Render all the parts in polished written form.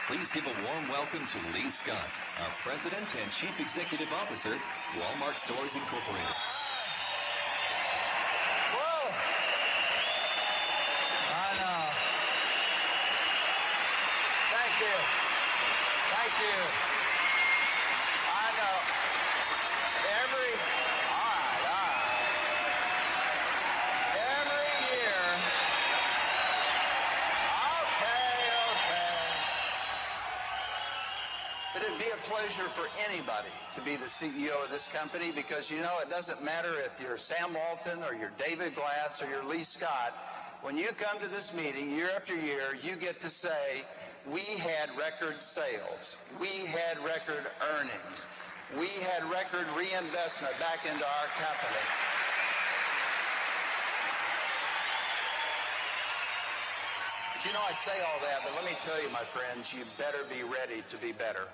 Please give a warm welcome to Lee Scott, our President and Chief Executive Officer, Walmart Stores Incorporated. Whoa! I know. Thank you. Thank you. I know. All right. Every year. Okay. But it'd be a pleasure for anybody to be the CEO of this company because, you know, it doesn't matter if you're Sam Walton or you're David Glass or you're Lee Scott. When you come to this meeting year after year, you get to say, we had record sales. We had record earnings. We had record reinvestment back into our company. But you know, I say all that, but let me tell you, my friends, you better be ready to be better.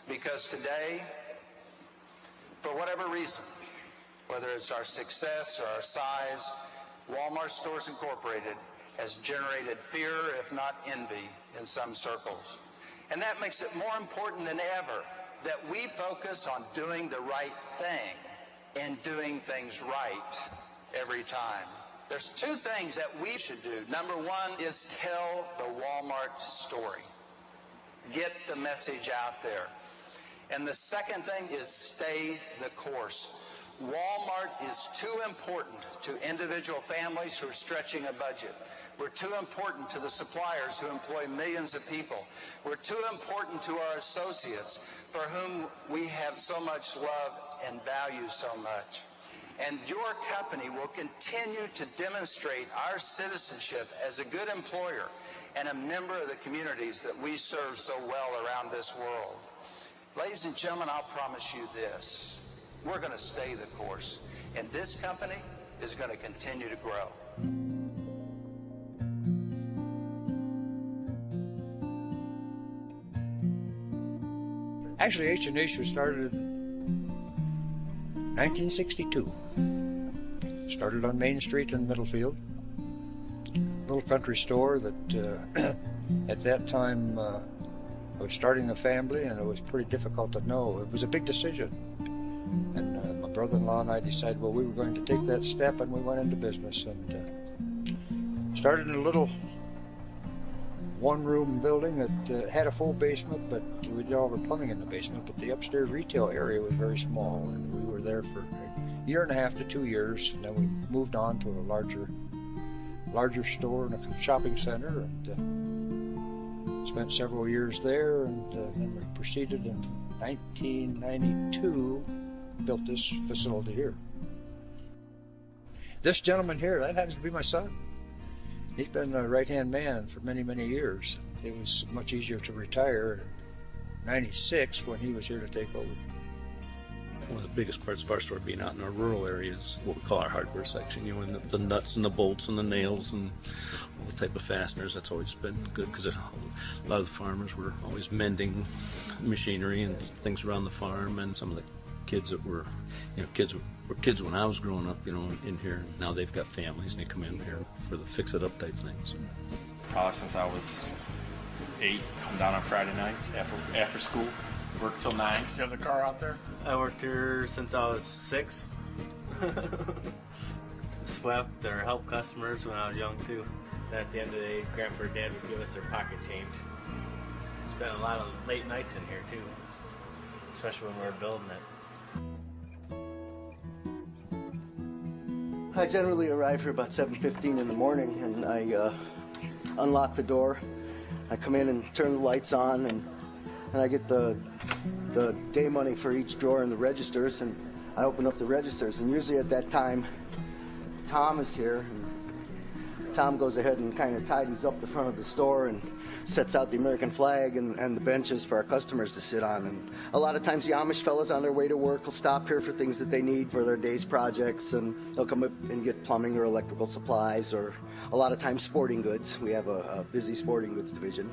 Because today, for whatever reason, whether it's our success or our size, Walmart Stores Incorporated has generated fear, if not envy, in some circles. And that makes it more important than ever that we focus on doing the right thing and doing things right every time. There's two things that we should do. Number one is tell the Walmart story. Get the message out there. And the second thing is stay the course. Walmart is too important to individual families who are stretching a budget. We're too important to the suppliers who employ millions of people. We're too important to our associates for whom we have so much love and value so much. And your company will continue to demonstrate our citizenship as a good employer and a member of the communities that we serve so well around this world. Ladies and gentlemen, I'll promise you this. We're going to stay the course, and this company is going to continue to grow. Actually, H&H was started in 1962. Started on Main Street in Middlefield. Little country store that at that time I was starting a family, and it was pretty difficult to know. It was a big decision. And my brother-in-law and I decided, well, we were going to take that step, and we went into business and started in a little one-room building that had a full basement, but we did all the plumbing in the basement, but the upstairs retail area was very small, and we were there for a year and a half to 2 years, and then we moved on to a larger store and a shopping center, and spent several years there, and then we proceeded in 1992, built this facility here. This gentleman here, that happens to be my son. He's been a right-hand man for many, many years. It was much easier to retire in 96 when he was here to take over. One of the biggest parts of our store being out in our rural areas, what we call our hardware section, you know, and the nuts and the bolts and the nails and all the type of fasteners. That's always been good because a lot of the farmers were always mending machinery and things around the farm, and some of the kids that were, you know, kids when I was growing up, you know, in here. Now they've got families and they come in here for the fix-it-up type things. Since I was 8, come down on Friday nights after school. Work till 9. You have the car out there? I worked here since I was 6. Swept or helped customers when I was young too. And at the end of the day, Grandpa or Dad would give us their pocket change. Spent a lot of late nights in here too, especially when we were building it. I generally arrive here about 7:15 in the morning, and I unlock the door. I come in and turn the lights on, and I get the day money for each drawer in the registers, and I open up the registers, and usually at that time Tom is here, and Tom goes ahead and kind of tidies up the front of the store and sets out the American flag and the benches for our customers to sit on. And a lot of times the Amish fellas on their way to work will stop here for things that they need for their day's projects, and they'll come up and get plumbing or electrical supplies, or a lot of times sporting goods. We have a busy sporting goods division.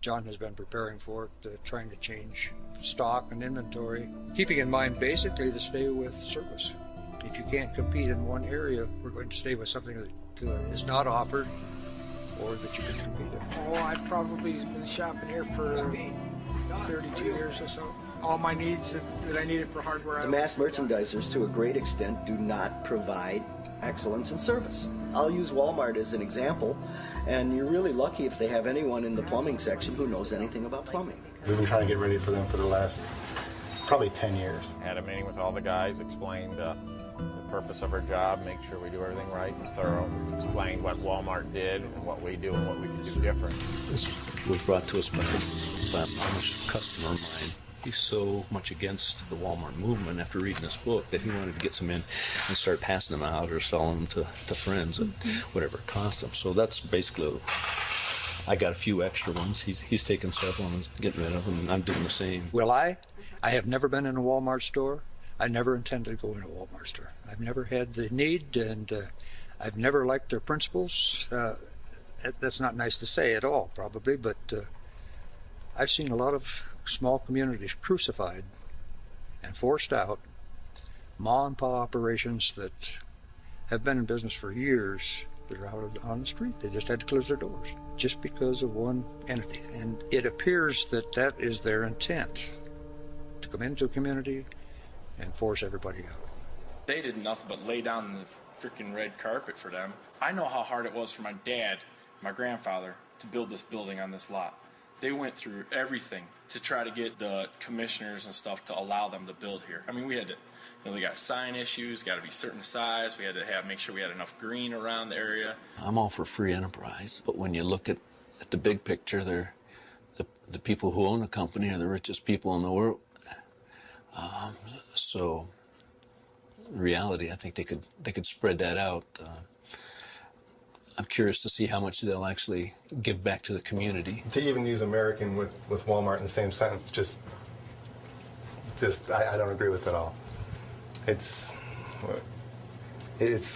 John has been preparing for it, trying to change stock and inventory, keeping in mind basically to stay with service. If you can't compete in one area, we're going to stay with something that is not offered or that you can compete in. Oh, I've probably been shopping here for 32 years or so. All my needs that I needed for hardware. The mass merchandisers, to a great extent, do not provide excellence in service. I'll use Walmart as an example, and you're really lucky if they have anyone in the plumbing section who knows anything about plumbing. We've been trying to get ready for them for the last probably 10 years. Had a meeting with all the guys, explained the purpose of our job, make sure we do everything right and thorough, explained what Walmart did and what we do and what we can do different. This was brought to us by a customer of mine. He's so much against the Walmart movement after reading this book that he wanted to get some in and start passing them out or selling them to friends at whatever it cost them. So that's basically, I got a few extra ones. He's taken several and getting rid of them, and I'm doing the same. Will I? I have never been in a Walmart store. I never intended to go in a Walmart store. I've never had the need, and I've never liked their principles. That's not nice to say at all, probably, but I've seen a lot of small communities crucified and forced out, ma and pa operations that have been in business for years that are out on the street. They just had to close their doors just because of one entity. And it appears that that is their intent, to come into a community and force everybody out. They did nothing but lay down the freaking red carpet for them. I know how hard it was for my dad, my grandfather, to build this building on this lot. They went through everything to try to get the commissioners and stuff to allow them to build here. I mean, we had to, they got sign issues, got to be certain size. We had to make sure we had enough green around the area. I'm all for free enterprise, but when you look at the big picture, they're the people who own a company are the richest people in the world. So, in reality, I think they could spread that out. I'm curious to see how much they'll actually give back to the community. To even use American with Walmart in the same sentence, just I don't agree with it at all. It's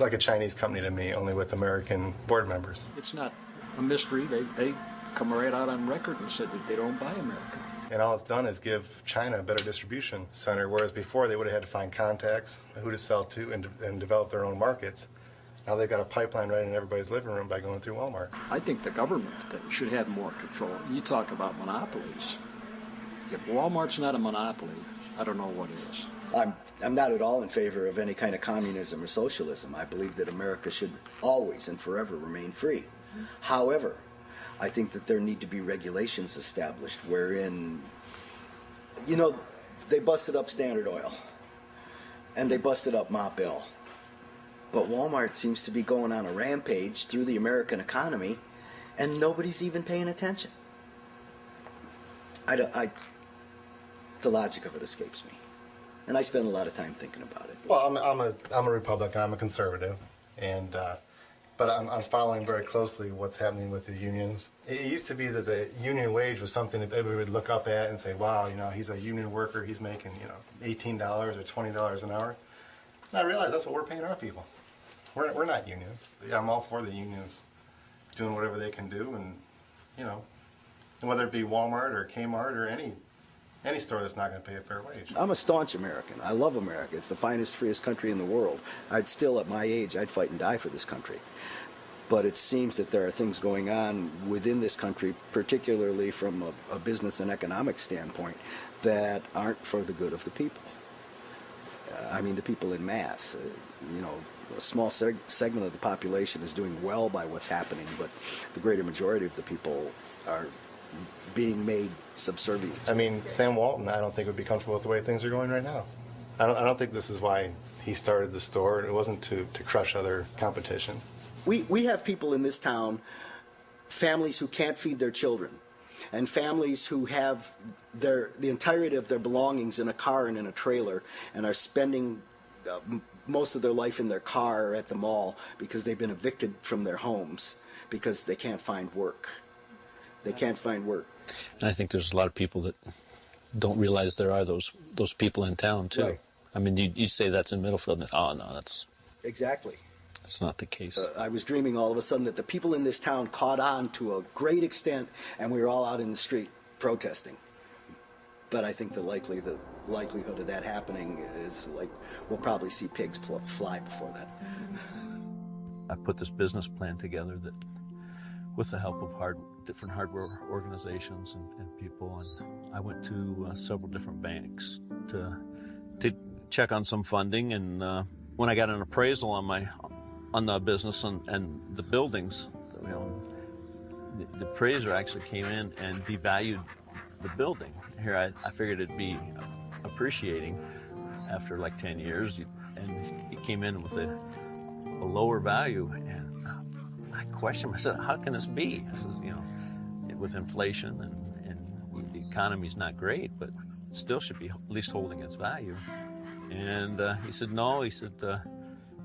like a Chinese company to me, only with American board members. It's not a mystery. They come right out on record and said that they don't buy American. And all it's done is give China a better distribution center, whereas before they would have had to find contacts, who to sell to, and develop their own markets. Now they've got a pipeline right in everybody's living room by going through Walmart. I think the government should have more control. You talk about monopolies. If Walmart's not a monopoly, I don't know what is. I'm not at all in favor of any kind of communism or socialism. I believe that America should always and forever remain free. However, I think that there need to be regulations established wherein, they busted up Standard Oil and they busted up Ma Bell. But Walmart seems to be going on a rampage through the American economy, and nobody's even paying attention. The logic of it escapes me, and I spend a lot of time thinking about it. Well, I'm a Republican. I'm a conservative, and but I'm following very closely what's happening with the unions. It used to be that the union wage was something that everybody would look up at and say, "Wow, he's a union worker. He's making $18 or $20 an hour." And I realize that's what we're paying our people. We're not union. Yeah, I'm all for the unions doing whatever they can do, and and whether it be Walmart or Kmart or any store that's not going to pay a fair wage. I'm a staunch American. I love America. It's the finest, freest country in the world. I'd still, at my age, I'd fight and die for this country. But it seems that there are things going on within this country, particularly from a business and economic standpoint, that aren't for the good of the people. The people in mass. A small segment of the population is doing well by what's happening, but the greater majority of the people are being made subservient. Sam Walton, I don't think would be comfortable with the way things are going right now. I don't think this is why he started the store. It wasn't to crush other competition. We have people in this town, families who can't feed their children, and families who have the entirety of their belongings in a car and in a trailer, and are spending most of their life in their car or at the mall because they've been evicted from their homes because they can't find work. They can't find work. And I think there's a lot of people that don't realize there are those people in town too. Right. You say that's in Middlefield, and oh no, that's exactly. That's not the case. I was dreaming all of a sudden that the people in this town caught on to a great extent, and we were all out in the street protesting. But I think the likelihood of that happening is like we'll probably see pigs fly before that. I put this business plan together that, with the help of different hardware organizations and people, and I went to several different banks to check on some funding. And when I got an appraisal on the business and the buildings, you know, the appraiser actually came in and devalued the building. Here, I figured it'd be appreciating after like 10 years, and he came in with a lower value, and I questioned myself, how can this be? I says, you know, with inflation and the economy's not great, but it still should be at least holding its value. And he said, no, he said,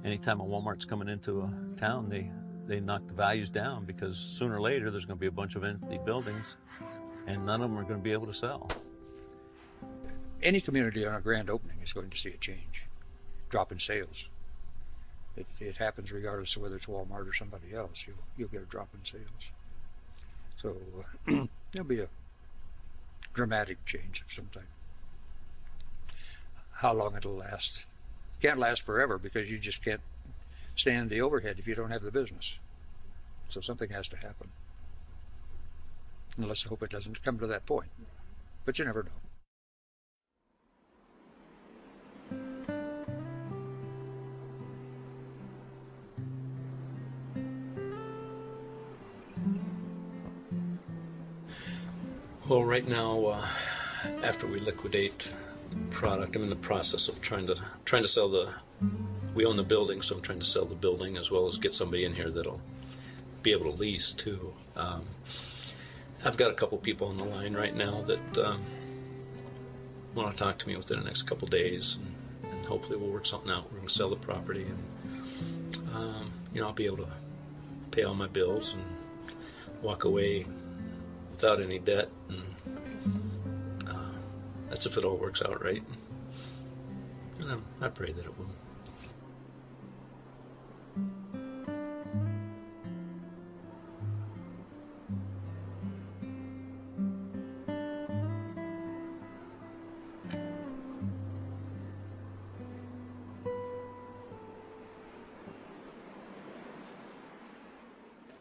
anytime a Walmart's coming into a town, they knock the values down, because sooner or later there's going to be a bunch of empty buildings and none of them are going to be able to sell. Any community on a grand opening is going to see a change, drop in sales. It happens regardless of whether it's Walmart or somebody else. You'll get a drop in sales. So there'll be a dramatic change of some type. How long it'll last? It can't last forever, because you just can't stand the overhead if you don't have the business. So something has to happen. And let's hope it doesn't come to that point. But you never know. Well, right now, after we liquidate the product, I'm in the process of trying to sell we own the building, so I'm trying to sell the building as well as get somebody in here that'll be able to lease too. I've got a couple people on the line right now that want to talk to me within the next couple days, and hopefully we'll work something out. We're going to sell the property, and you know, I'll be able to pay all my bills and walk away without any debt, and that's if it all works out right. And I pray that it will.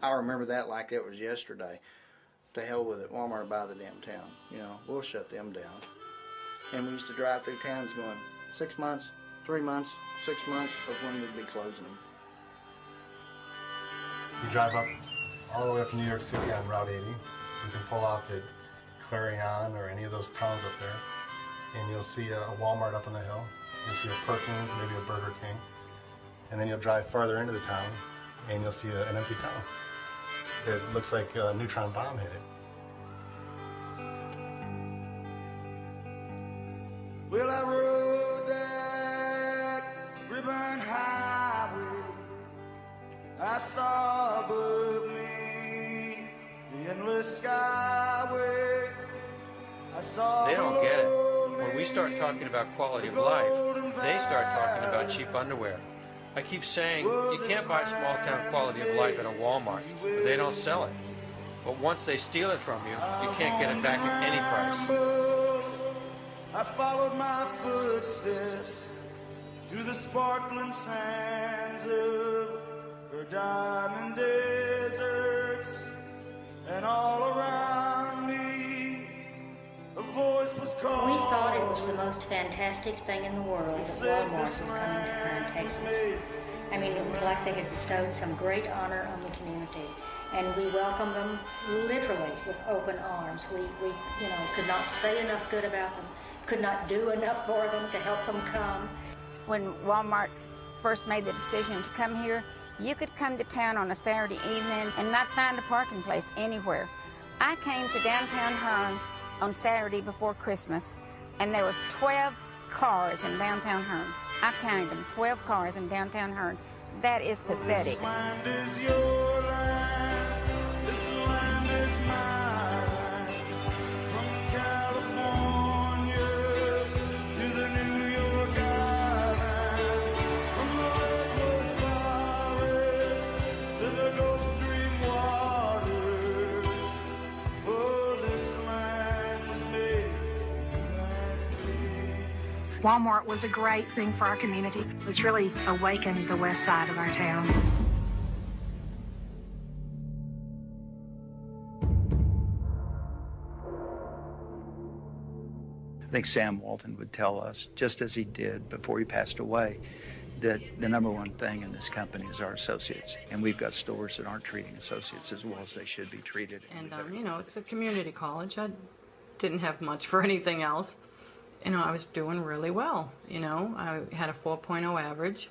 I remember that like it was yesterday. To hell with it, Walmart by the damn town. You know, we'll shut them down. And we used to drive through towns going 6 months, 3 months, 6 months of when we'd be closing them. You drive up all the way up to New York City on Route 80. You can pull off at Clarion or any of those towns up there, and you'll see a Walmart up on the hill. You'll see a Perkins, maybe a Burger King. And then you'll drive farther into the town, and you'll see an empty town. It looks like a neutron bomb hit it. Well, I rode that ribbon highway. I saw above me the endless skyway. I saw they don't get it. When we start talking about quality of life, they start talking about cheap underwear. I keep saying you can't buy small town quality of life at a Walmart, but they don't sell it. But once they steal it from you, you can't get it back at any price. I followed my footsteps through the sparkling sands of her diamond deserts, and all around me a voice was calling. We thought it was the most fantastic thing in the world that Walmart was coming to Crown, Texas. I mean, it was like they had bestowed some great honor on the community, and we welcomed them literally with open arms. We could not say enough good about them, could not do enough for them to help them come. When Walmart first made the decision to come here, you could come to town on a Saturday evening and not find a parking place anywhere. I came to downtown Hearn on Saturday before Christmas, and there was 12 cars in downtown Hearn. I counted them, 12 cars in downtown Hearn. That is pathetic. This land is your land, this land is my land. From California to the New York Island, from the Redwood Walmart was a great thing for our community. It's really awakened the west side of our town. I think Sam Walton would tell us, just as he did before he passed away, that the number one thing in this company is our associates. And we've got stores that aren't treating associates as well as they should be treated. And, you know, it's a community college. I didn't have much for anything else. You know, I was doing really well. You know, I had a 4.0 average.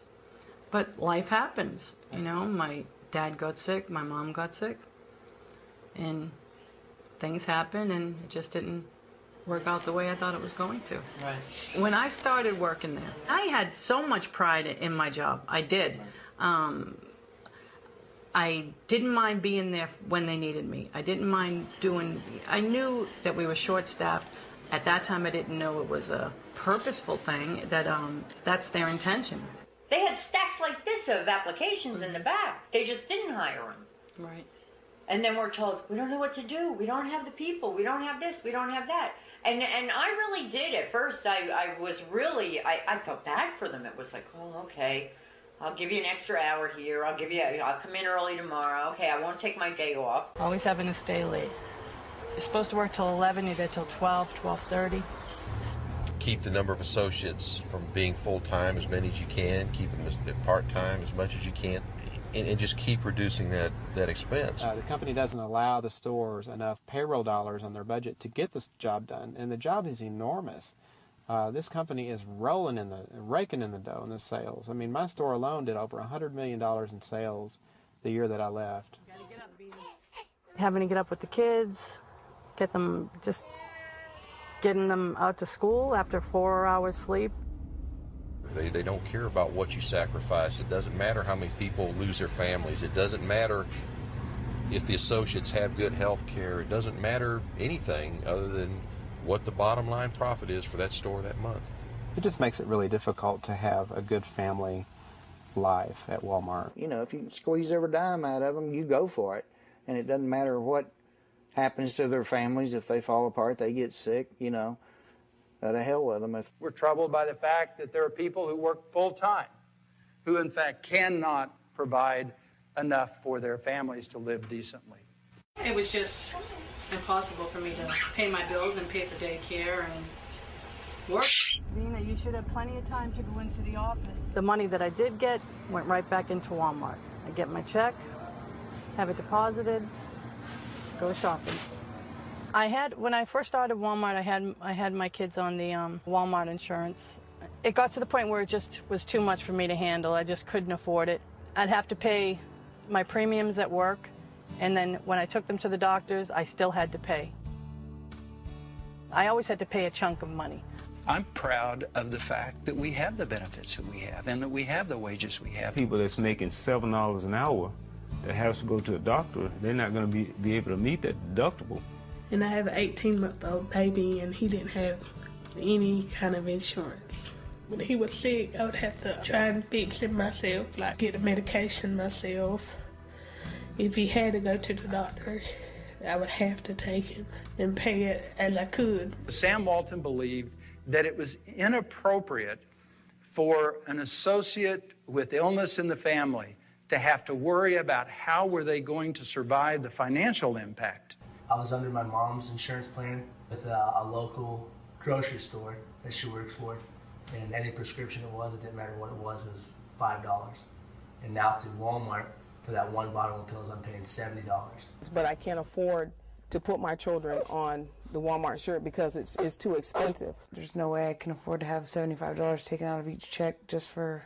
But life happens. You know, my dad got sick, my mom got sick. And things happen, and it just didn't work out the way I thought it was going to. Right. When I started working there, I had so much pride in my job. I did. I didn't mind being there when they needed me. I didn't mind doing... I knew that we were short-staffed. At that time, I didn't know it was a purposeful thing, that that's their intention. They had stacks like this of applications in the back. They just didn't hire them. Right. And then we're told, we don't know what to do. We don't have the people. We don't have this. We don't have that. And I really did at first. I was really, I felt bad for them. It was like, oh, okay, I'll give you an extra hour here. I'll come in early tomorrow. Okay, I won't take my day off. Always having to stay late. You're supposed to work till 11, you're there till 12, 12:30. Keep the number of associates from being full-time as many as you can. Keep them part-time as much as you can. And just keep reducing that expense. The company doesn't allow the stores enough payroll dollars on their budget to get this job done, and the job is enormous. This company is raking in the dough in the sales. I mean, my store alone did over $100 million in sales the year that I left. Having to get up with the kids, getting them out to school after 4 hours sleep. They don't care about what you sacrifice. It doesn't matter how many people lose their families. It doesn't matter if the associates have good health care. It doesn't matter anything other than what the bottom line profit is for that store that month. It just makes it really difficult to have a good family life at Walmart. You know, if you can squeeze every dime out of them, you go for it. And it doesn't matter what happens to their families. If they fall apart, they get sick, you know. To hell with them. We're troubled by the fact that there are people who work full-time who, in fact, cannot provide enough for their families to live decently. It was just impossible for me to pay my bills and pay for daycare and work. Vina, you should have plenty of time to go into the office. The money that I did get went right back into Walmart. I get my check, have it deposited, go shopping. When I first started Walmart, I had my kids on the Walmart insurance. It got to the point where it just was too much for me to handle. I just couldn't afford it. I'd have to pay my premiums at work, and then when I took them to the doctors, I still had to pay. I always had to pay a chunk of money. I'm proud of the fact that we have the benefits that we have and that we have the wages we have. People that's making $7 an hour that has to go to a doctor, they're not going to be able to meet that deductible. And I have an 18-month-old baby, and he didn't have any kind of insurance. When he was sick, I would have to try and fix it myself, like get the medication myself. If he had to go to the doctor, I would have to take him and pay it as I could. Sam Walton believed that it was inappropriate for an associate with illness in the family to have to worry about how were they going to survive the financial impact. I was under my mom's insurance plan with a local grocery store that she works for, and any prescription it didn't matter what it was $5. And now through Walmart, for that one bottle of pills, I'm paying $70. But I can't afford to put my children on the Walmart shirt because it's too expensive. There's no way I can afford to have $75 taken out of each check just for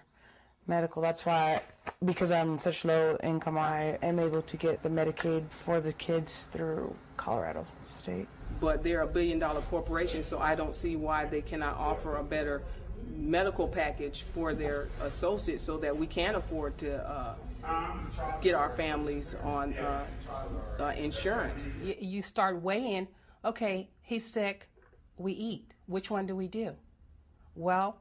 medical. That's why, because I'm such low income, I am able to get the Medicaid for the kids through Colorado State. But they're a billion-dollar corporation, so I don't see why they cannot offer a better medical package for their associates so that we can afford to get our families on insurance. You start weighing, okay, he's sick, we eat. Which one do we do? Well,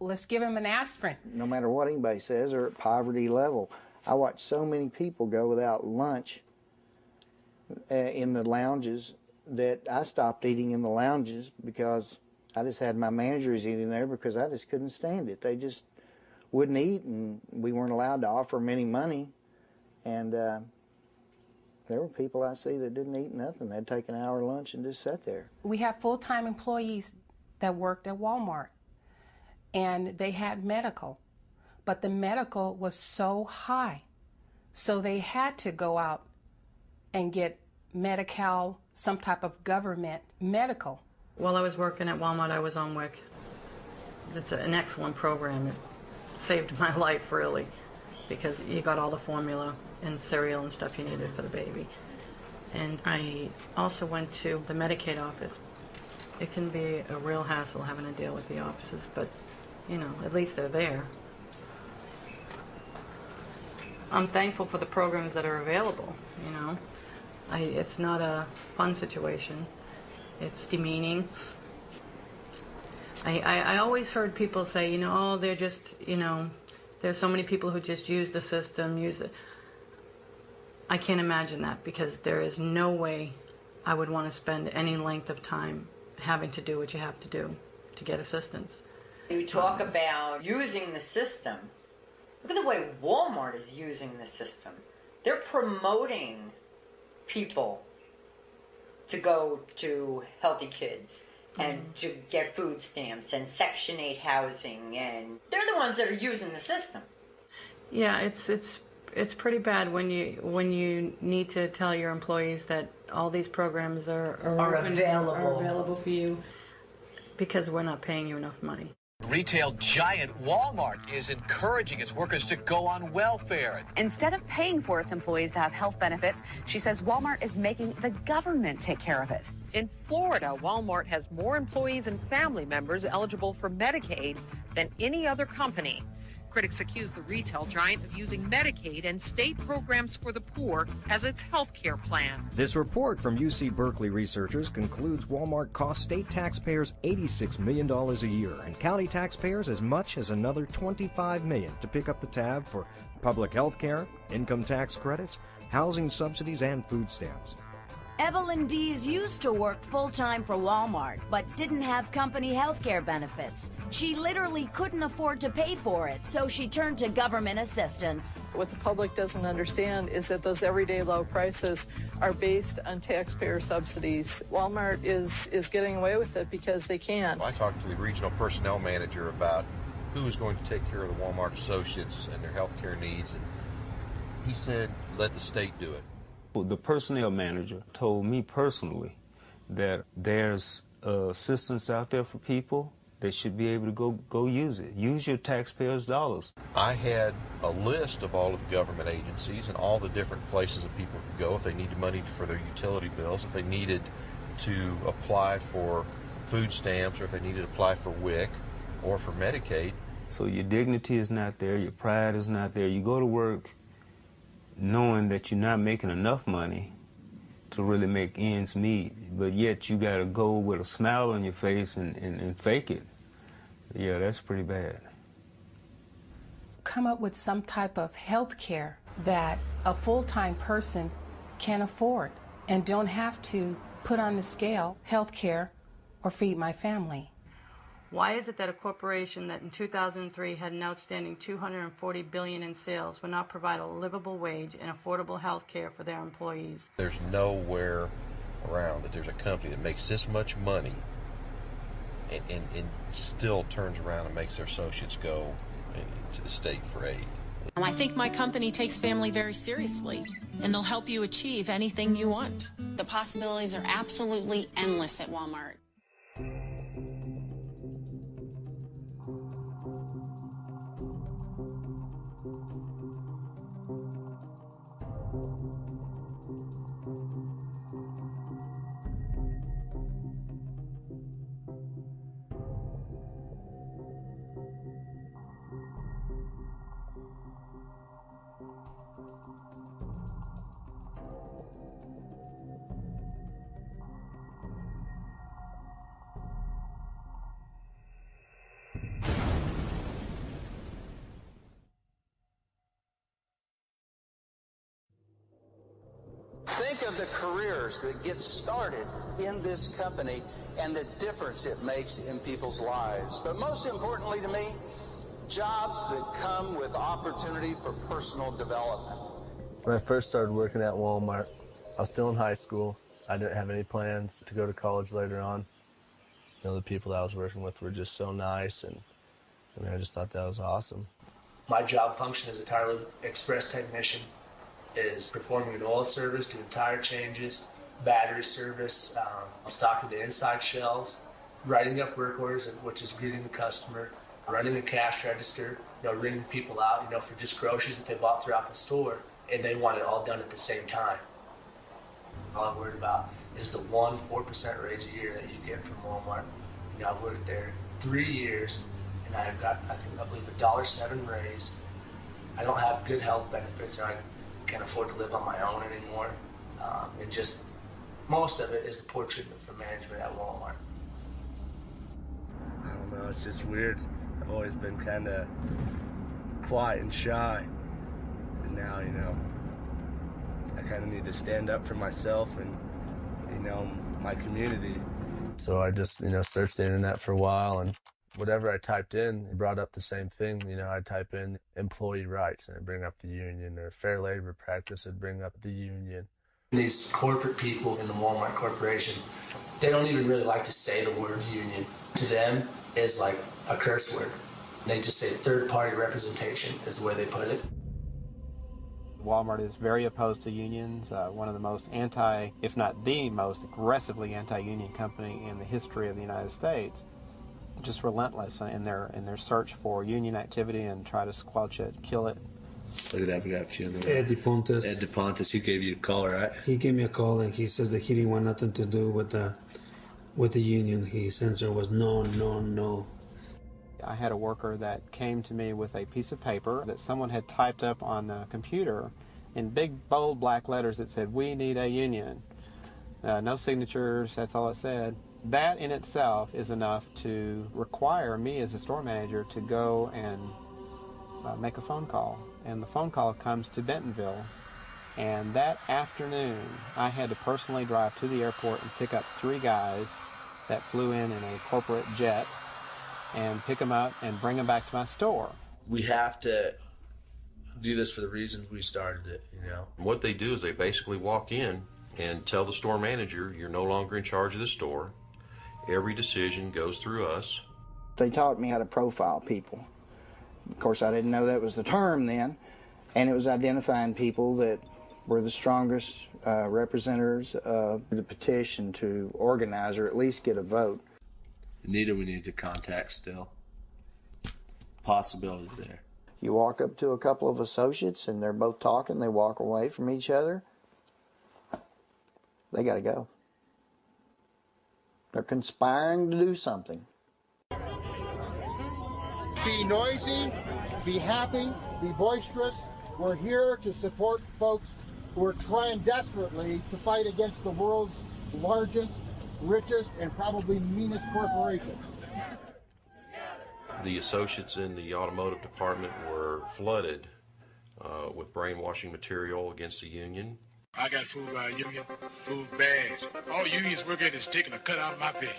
let's give him an aspirin. No matter what anybody says, they're at poverty level. I watch so many people go without lunch in the lounges that I stopped eating in the lounges because I just had my managers eating there because I just couldn't stand it. They just wouldn't eat, and we weren't allowed to offer them any money. And there were people I see that didn't eat nothing. They'd take an hour lunch and just sit there. We have full-time employees that worked at Walmart, and they had medical, but the medical was so high, so they had to go out and get Medi-Cal, some type of government medical. While I was working at Walmart, I was on WIC. It's an excellent program. It saved my life, really, because you got all the formula and cereal and stuff you needed for the baby. And I also went to the Medicaid office. It can be a real hassle having to deal with the offices, but, you know, at least they're there. I'm thankful for the programs that are available, you know. It's not a fun situation. It's demeaning. I always heard people say, you know, oh, they're just, you know, there's so many people who just use the system, use it. I can't imagine that, because there is no way I would want to spend any length of time having to do what you have to do to get assistance. You talk about using the system. Look at the way Walmart is using the system. They're promoting people to go to Healthy Kids and to get food stamps and Section 8 housing, and they're the ones that are using the system. Yeah, it's pretty bad when you need to tell your employees that all these programs are available for you because we're not paying you enough money. Retail giant Walmart is encouraging its workers to go on welfare. Instead of paying for its employees to have health benefits, she says Walmart is making the government take care of it. In Florida, Walmart has more employees and family members eligible for Medicaid than any other company. Critics accuse the retail giant of using Medicaid and state programs for the poor as its health care plan. This report from UC Berkeley researchers concludes Walmart costs state taxpayers $86 million a year and county taxpayers as much as another $25 million to pick up the tab for public health care, income tax credits, housing subsidies, and food stamps. Evelyn Dees used to work full-time for Walmart, but didn't have company health care benefits. She literally couldn't afford to pay for it, so she turned to government assistance. What the public doesn't understand is that those everyday low prices are based on taxpayer subsidies. Walmart is getting away with it because they can. I talked to the regional personnel manager about who is going to take care of the Walmart associates and their health care needs, and he said, let the state do it. The personnel manager told me personally that there's assistance out there for people. They should be able to go use it. Use your taxpayers' dollars. I had a list of all of the government agencies and all the different places that people could go if they needed money for their utility bills, if they needed to apply for food stamps, or if they needed to apply for WIC or for Medicaid. So your dignity is not there, your pride is not there. You go to work knowing that you're not making enough money to really make ends meet, but yet you got to go with a smile on your face and fake it. Yeah, that's pretty bad. Come up with some type of health care that a full-time person can afford and don't have to put on the scale health care or feed my family. Why is it that a corporation that in 2003 had an outstanding $240 billion in sales would not provide a livable wage and affordable health care for their employees? There's nowhere around that there's a company that makes this much money and still turns around and makes their associates go to the state for aid. I think my company takes family very seriously, and they'll help you achieve anything you want. The possibilities are absolutely endless at Walmart. Think of the careers that get started in this company and the difference it makes in people's lives. But most importantly to me, jobs that come with opportunity for personal development. When I first started working at Walmart, I was still in high school. I didn't have any plans to go to college later on. You know, the people that I was working with were just so nice, and I mean, I just thought that was awesome. My job function as a tire express technician is performing an oil service, doing tire changes, battery service, stocking the inside shelves, writing up work orders, which is greeting the customer, running the cash register, ringing people out, for just groceries that they bought throughout the store, and they want it all done at the same time. All I'm worried about is the 4% raise a year that you get from Walmart. I've worked there 3 years, and I've got, I believe, a $1.07 raise. I don't have good health benefits, and I can't afford to live on my own anymore. And just most of it is the poor treatment from management at Walmart. I don't know, it's just weird. I've always been kind of quiet and shy. And now, I kind of need to stand up for myself and, my community. So I just, searched the internet for a while, and whatever I typed in, it brought up the same thing. I type in employee rights, and it'd bring up the union, or fair labor practice, it'd bring up the union. These corporate people in the Walmart Corporation, they don't even really like to say the word union. To them, it's like a curse word. They just say third-party representation is the way they put it. Walmart is very opposed to unions, one of the most if not the most aggressively anti-union company in the history of the United States. Just relentless in their search for union activity and try to squelch it, kill it. Look at that, we got a few. Ed DePontis. Ed DePontis, he gave you a call, right? He gave me a call, and he says that he didn't want nothing to do with the union. His answer was no, no, no. I had a worker that came to me with a piece of paper that someone had typed up on a computer in big, bold black letters that said, "We need a union." No signatures, that's all it said. That in itself is enough to require me as a store manager to go and make a phone call. And the phone call comes to Bentonville. And that afternoon, I had to personally drive to the airport and pick up 3 guys that flew in a corporate jet and pick them up and bring them back to my store. We have to do this for the reasons we started it, What they do is they basically walk in and tell the store manager, you're no longer in charge of the store. Every decision goes through us. They taught me how to profile people. Of course, I didn't know that was the term then, and it was identifying people that were the strongest representatives of the petition to organize or at least get a vote. Anita, we need to contact still. Possibility there. You walk up to a couple of associates and they're both talking, they walk away from each other, they got to go. They're conspiring to do something. Be noisy, be happy, be boisterous. We're here to support folks who are trying desperately to fight against the world's largest, richest, and probably meanest corporation. The associates in the automotive department were flooded with brainwashing material against the union. I got fooled by a union, fooled bad. All unions work at is taking a cut out of my pay.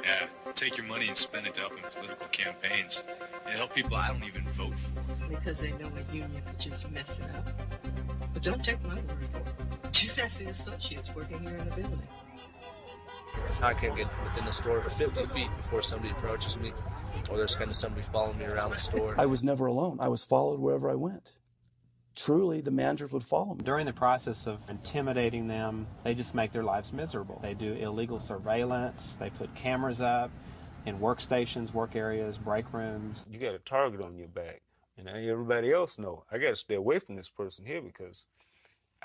Yeah, take your money and spend it to help in political campaigns and help people I don't even vote for. Because they know a union could just mess it up. But don't take my word for it. Just ask the associates working here in the building. I can't get within the store for 50 feet before somebody approaches me, or there's kind of somebody following me around the store. I was never alone. I was followed wherever I went. Truly, the managers would follow me. During the process of intimidating them, they just make their lives miserable. They do illegal surveillance. They put cameras up in workstations, work areas, break rooms. You got a target on your back. And everybody else know, I got to stay away from this person here because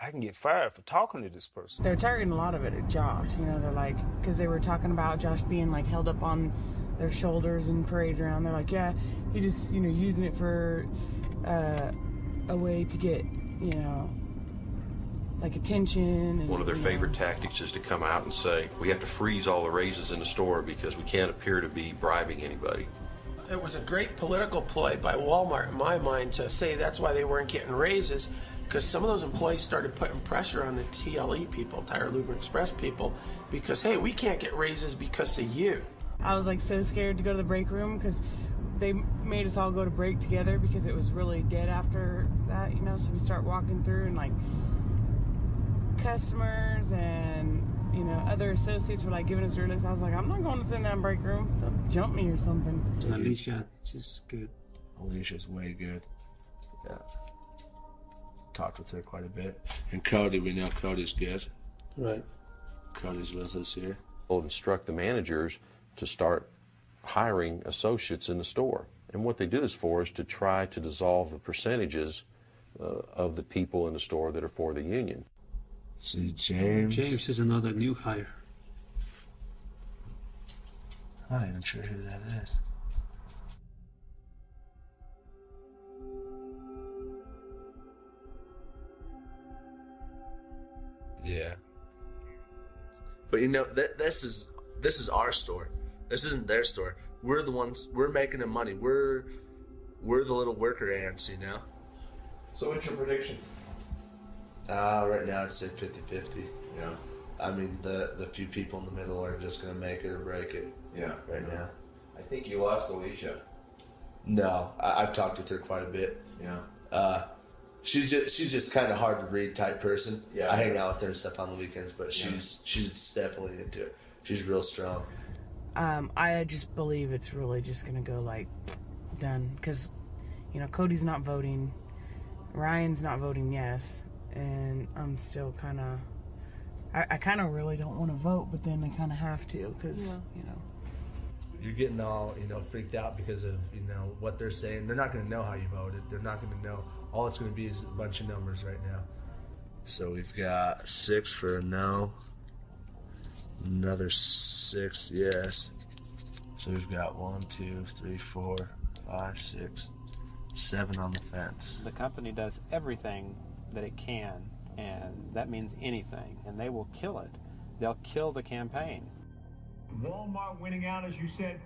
I can get fired for talking to this person. They're targeting a lot of it at Josh. They're like, because they were talking about Josh being like held up on their shoulders and paraded around. They're like, yeah, he just, using it for a way to get, like attention. And, one of their favorite tactics is to come out and say, we have to freeze all the raises in the store because we can't appear to be bribing anybody. It was a great political ploy by Walmart, in my mind, to say that's why they weren't getting raises, because some of those employees started putting pressure on the TLE people, Tire Luber Express people, because, hey, we can't get raises because of you. I was like so scared to go to the break room because they made us all go to break together because it was really dead after that, you know, so we start walking through and like customers and, you know, other associates were like giving us weird looks. I was like, I'm not going to sit in that break room. They'll jump me or something. Alicia, she's good. Alicia's way good. Yeah. Talked with her quite a bit. And Cody, we know Cody's good. Right. Cody's with us here. We'll instruct the managers to start hiring associates in the store. And what they do this for is to try to dissolve the percentages of the people in the store that are for the union. See, James. James is another new hire. I'm not even sure who that is. Yeah. But you know, this is our store. This isn't their store. We're the ones, we're making the money. We're the little worker ants, you know? So what's your prediction? Right now I'd say 50-50. Yeah. I mean, the few people in the middle are just going to make it or break it. Yeah. Right now. I think you lost Alicia. No, I've talked with her quite a bit. Yeah. She's just kind of hard to read type person. Yeah. I hang out with her and stuff on the weekends, but she's definitely into it. She's real strong. I just believe it's really just gonna go like done because, you know, Cody's not voting, Ryan's not voting yes, and I'm still kind of, I kind of really don't want to vote, but then I kind of have to because you know. You're getting all, you know, freaked out because of, you know, what they're saying. They're not going to know how you voted. They're not going to know. All it's going to be is a bunch of numbers right now. So we've got 6 for no, another 6 yes. So we've got 1, 2, 3, 4, 5, 6, 7 on the fence. The company does everything that it can, and that means anything, and they will kill it. They'll kill the campaign. Walmart winning out, as you said,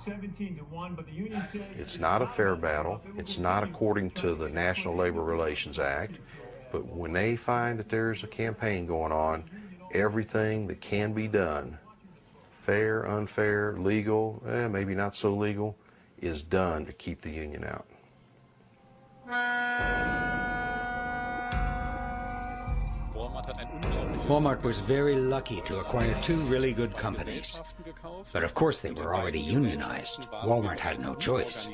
17-1, but the union says It's not a fair battle. It's not according to the National Labor Relations Act. But when they find that there's a campaign going on, everything that can be done, fair, unfair, legal, maybe not so legal, is done to keep the union out. Walmart was very lucky to acquire 2 really good companies. But of course they were already unionized. Walmart had no choice.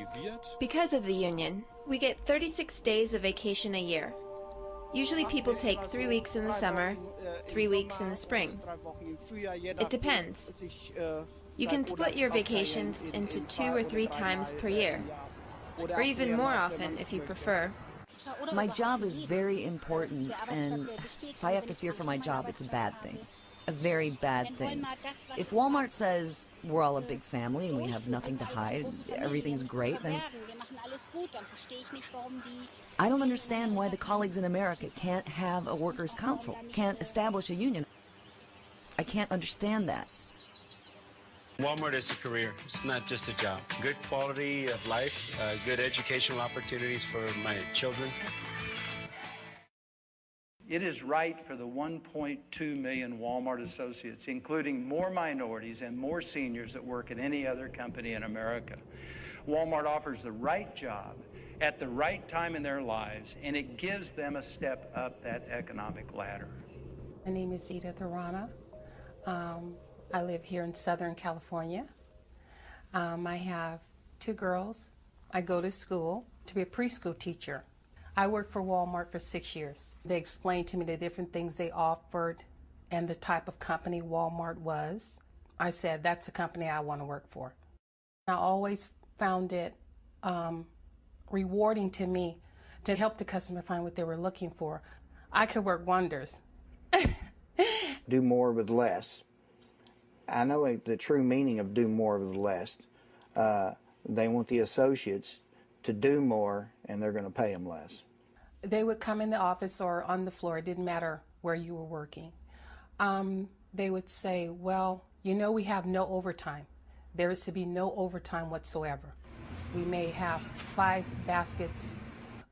Because of the union, we get 36 days of vacation a year. Usually people take 3 weeks in the summer, 3 weeks in the spring. It depends. You can split your vacations into 2 or 3 times per year, or even more often if you prefer. My job is very important, and if I have to fear for my job, it's a bad thing. A very bad thing. If Walmart says we're all a big family and we have nothing to hide, everything's great, then I don't understand why the colleagues in America can't have a workers' council, can't establish a union. I can't understand that. Walmart is a career. It's not just a job. Good quality of life, good educational opportunities for my children. It is right for the 1.2 million Walmart associates, including more minorities and more seniors that work at any other company in America. Walmart offers the right job at the right time in their lives, and it gives them a step up that economic ladder. My name is Edith Arana. I live here in Southern California. I have 2 girls. I go to school to be a preschool teacher. I worked for Walmart for 6 years. They explained to me the different things they offered and the type of company Walmart was. I said, that's a company I want to work for. I always found it rewarding to me to help the customer find what they were looking for. I could work wonders. Do more with less. I know the true meaning of do more with less. They want the associates to do more, and they're going to pay them less. They would come in the office or on the floor, it didn't matter where you were working. They would say, well, you know, we have no overtime. There is to be no overtime whatsoever. We may have 5 baskets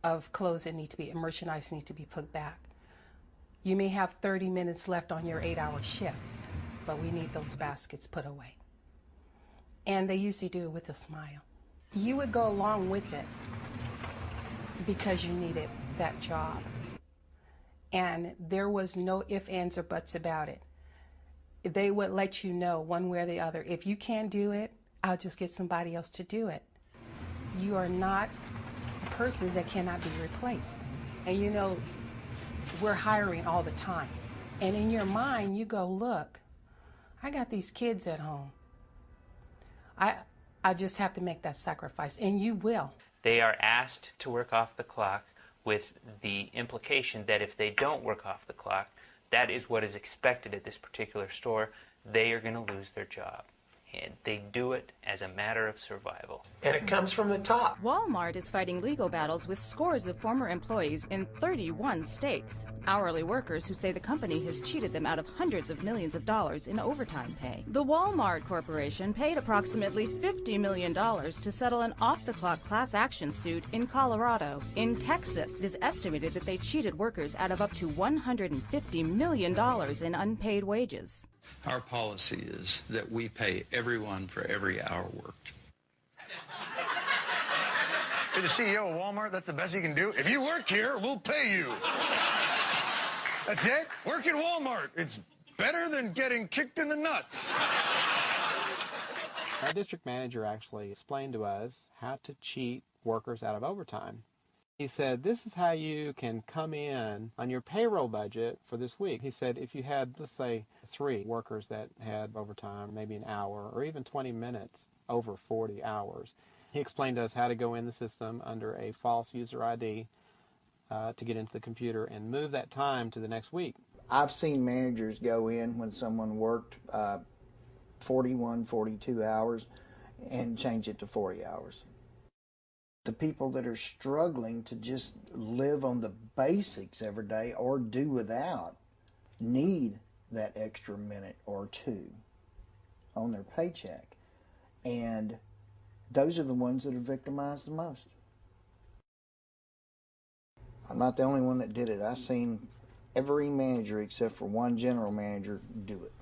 of clothes that need to be, merchandise need to be put back. You may have 30 minutes left on your 8-hour shift, but we need those baskets put away. And they usually do it with a smile. You would go along with it because you needed that job. And there was no ifs, ands, or buts about it. They would let you know one way or the other, if you can't do it, I'll just get somebody else to do it. You are not a person that cannot be replaced. And you know, we're hiring all the time. And in your mind, you go, look, I got these kids at home. I just have to make that sacrifice, and you will. They are asked to work off the clock with the implication that if they don't work off the clock, that is what is expected at this particular store. They are going to lose their job. And they do it as a matter of survival. And it comes from the top. Walmart is fighting legal battles with scores of former employees in 31 states. Hourly workers who say the company has cheated them out of hundreds of millions of dollars in overtime pay. The Walmart Corporation paid approximately $50 million to settle an off-the-clock class action suit in Colorado. In Texas, it is estimated that they cheated workers out of up to $150 million in unpaid wages. Our policy is that we pay everyone for every hour worked. You're the CEO of Walmart, that's the best you can do? If you work here, we'll pay you. That's it? Work at Walmart. It's better than getting kicked in the nuts. Our district manager actually explained to us how to cheat workers out of overtime. He said, this is how you can come in on your payroll budget for this week. He said, if you had, let's say, 3 workers that had overtime, maybe an hour, or even 20 minutes over 40 hours, he explained to us how to go in the system under a false user ID to get into the computer and move that time to the next week. I've seen managers go in when someone worked 41, 42 hours and change it to 40 hours. The people that are struggling to just live on the basics every day or do without need that extra minute or 2 on their paycheck. And those are the ones that are victimized the most. I'm not the only one that did it. I've seen every manager except for one general manager do it.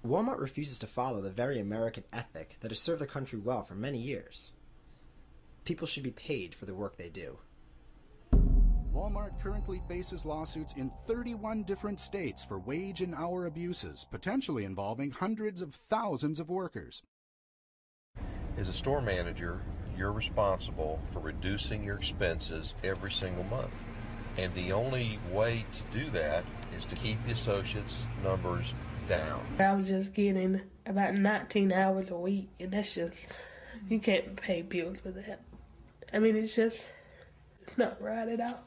Walmart refuses to follow the very American ethic that has served the country well for many years. People should be paid for the work they do. Walmart currently faces lawsuits in 31 different states for wage and hour abuses, potentially involving hundreds of thousands of workers. As a store manager, you're responsible for reducing your expenses every single month. And the only way to do that is to keep the associates' numbers down. I was just getting about 19 hours a week, and that's just, you can't pay bills with that. I mean, it's not right at all.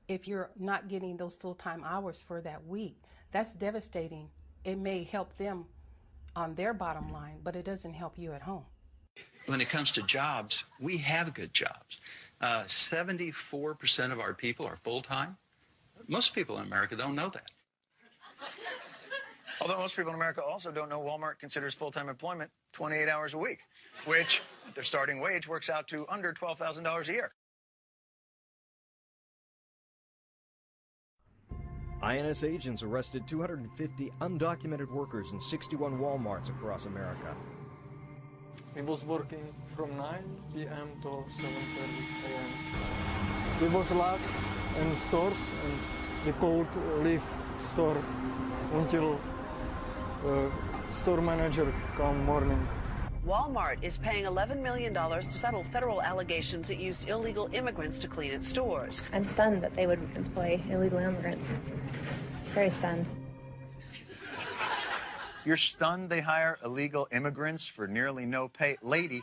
If you're not getting those full-time hours for that week, that's devastating. It may help them on their bottom line, but it doesn't help you at home. When it comes to jobs, we have good jobs. 74% of our people are full-time. Most people in America don't know that. Although most people in America also don't know Walmart considers full-time employment 28 hours a week, which at their starting wage works out to under $12,000 a year. INS agents arrested 250 undocumented workers in 61 Walmarts across America. We was working from 9 p.m. to 7:30 a.m. We was locked in stores and we could leave store until store manager come morning. Walmart is paying $11 million to settle federal allegations it used illegal immigrants to clean its stores. I'm stunned that they would employ illegal immigrants. Very stunned. You're stunned they hire illegal immigrants for nearly no pay? Lady,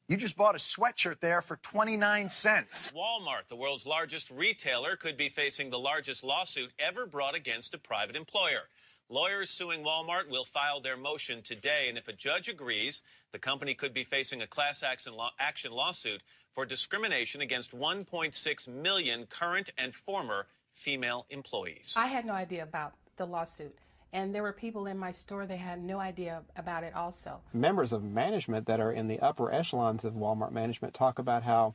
you just bought a sweatshirt there for 29 cents. Walmart, the world's largest retailer, could be facing the largest lawsuit ever brought against a private employer. Lawyers suing Walmart will file their motion today, and if a judge agrees, the company could be facing a class action lawsuit for discrimination against 1.6 million current and former female employees. I had no idea about the lawsuit, and there were people in my store that had no idea about it also. Members of management that are in the upper echelons of Walmart management talk about how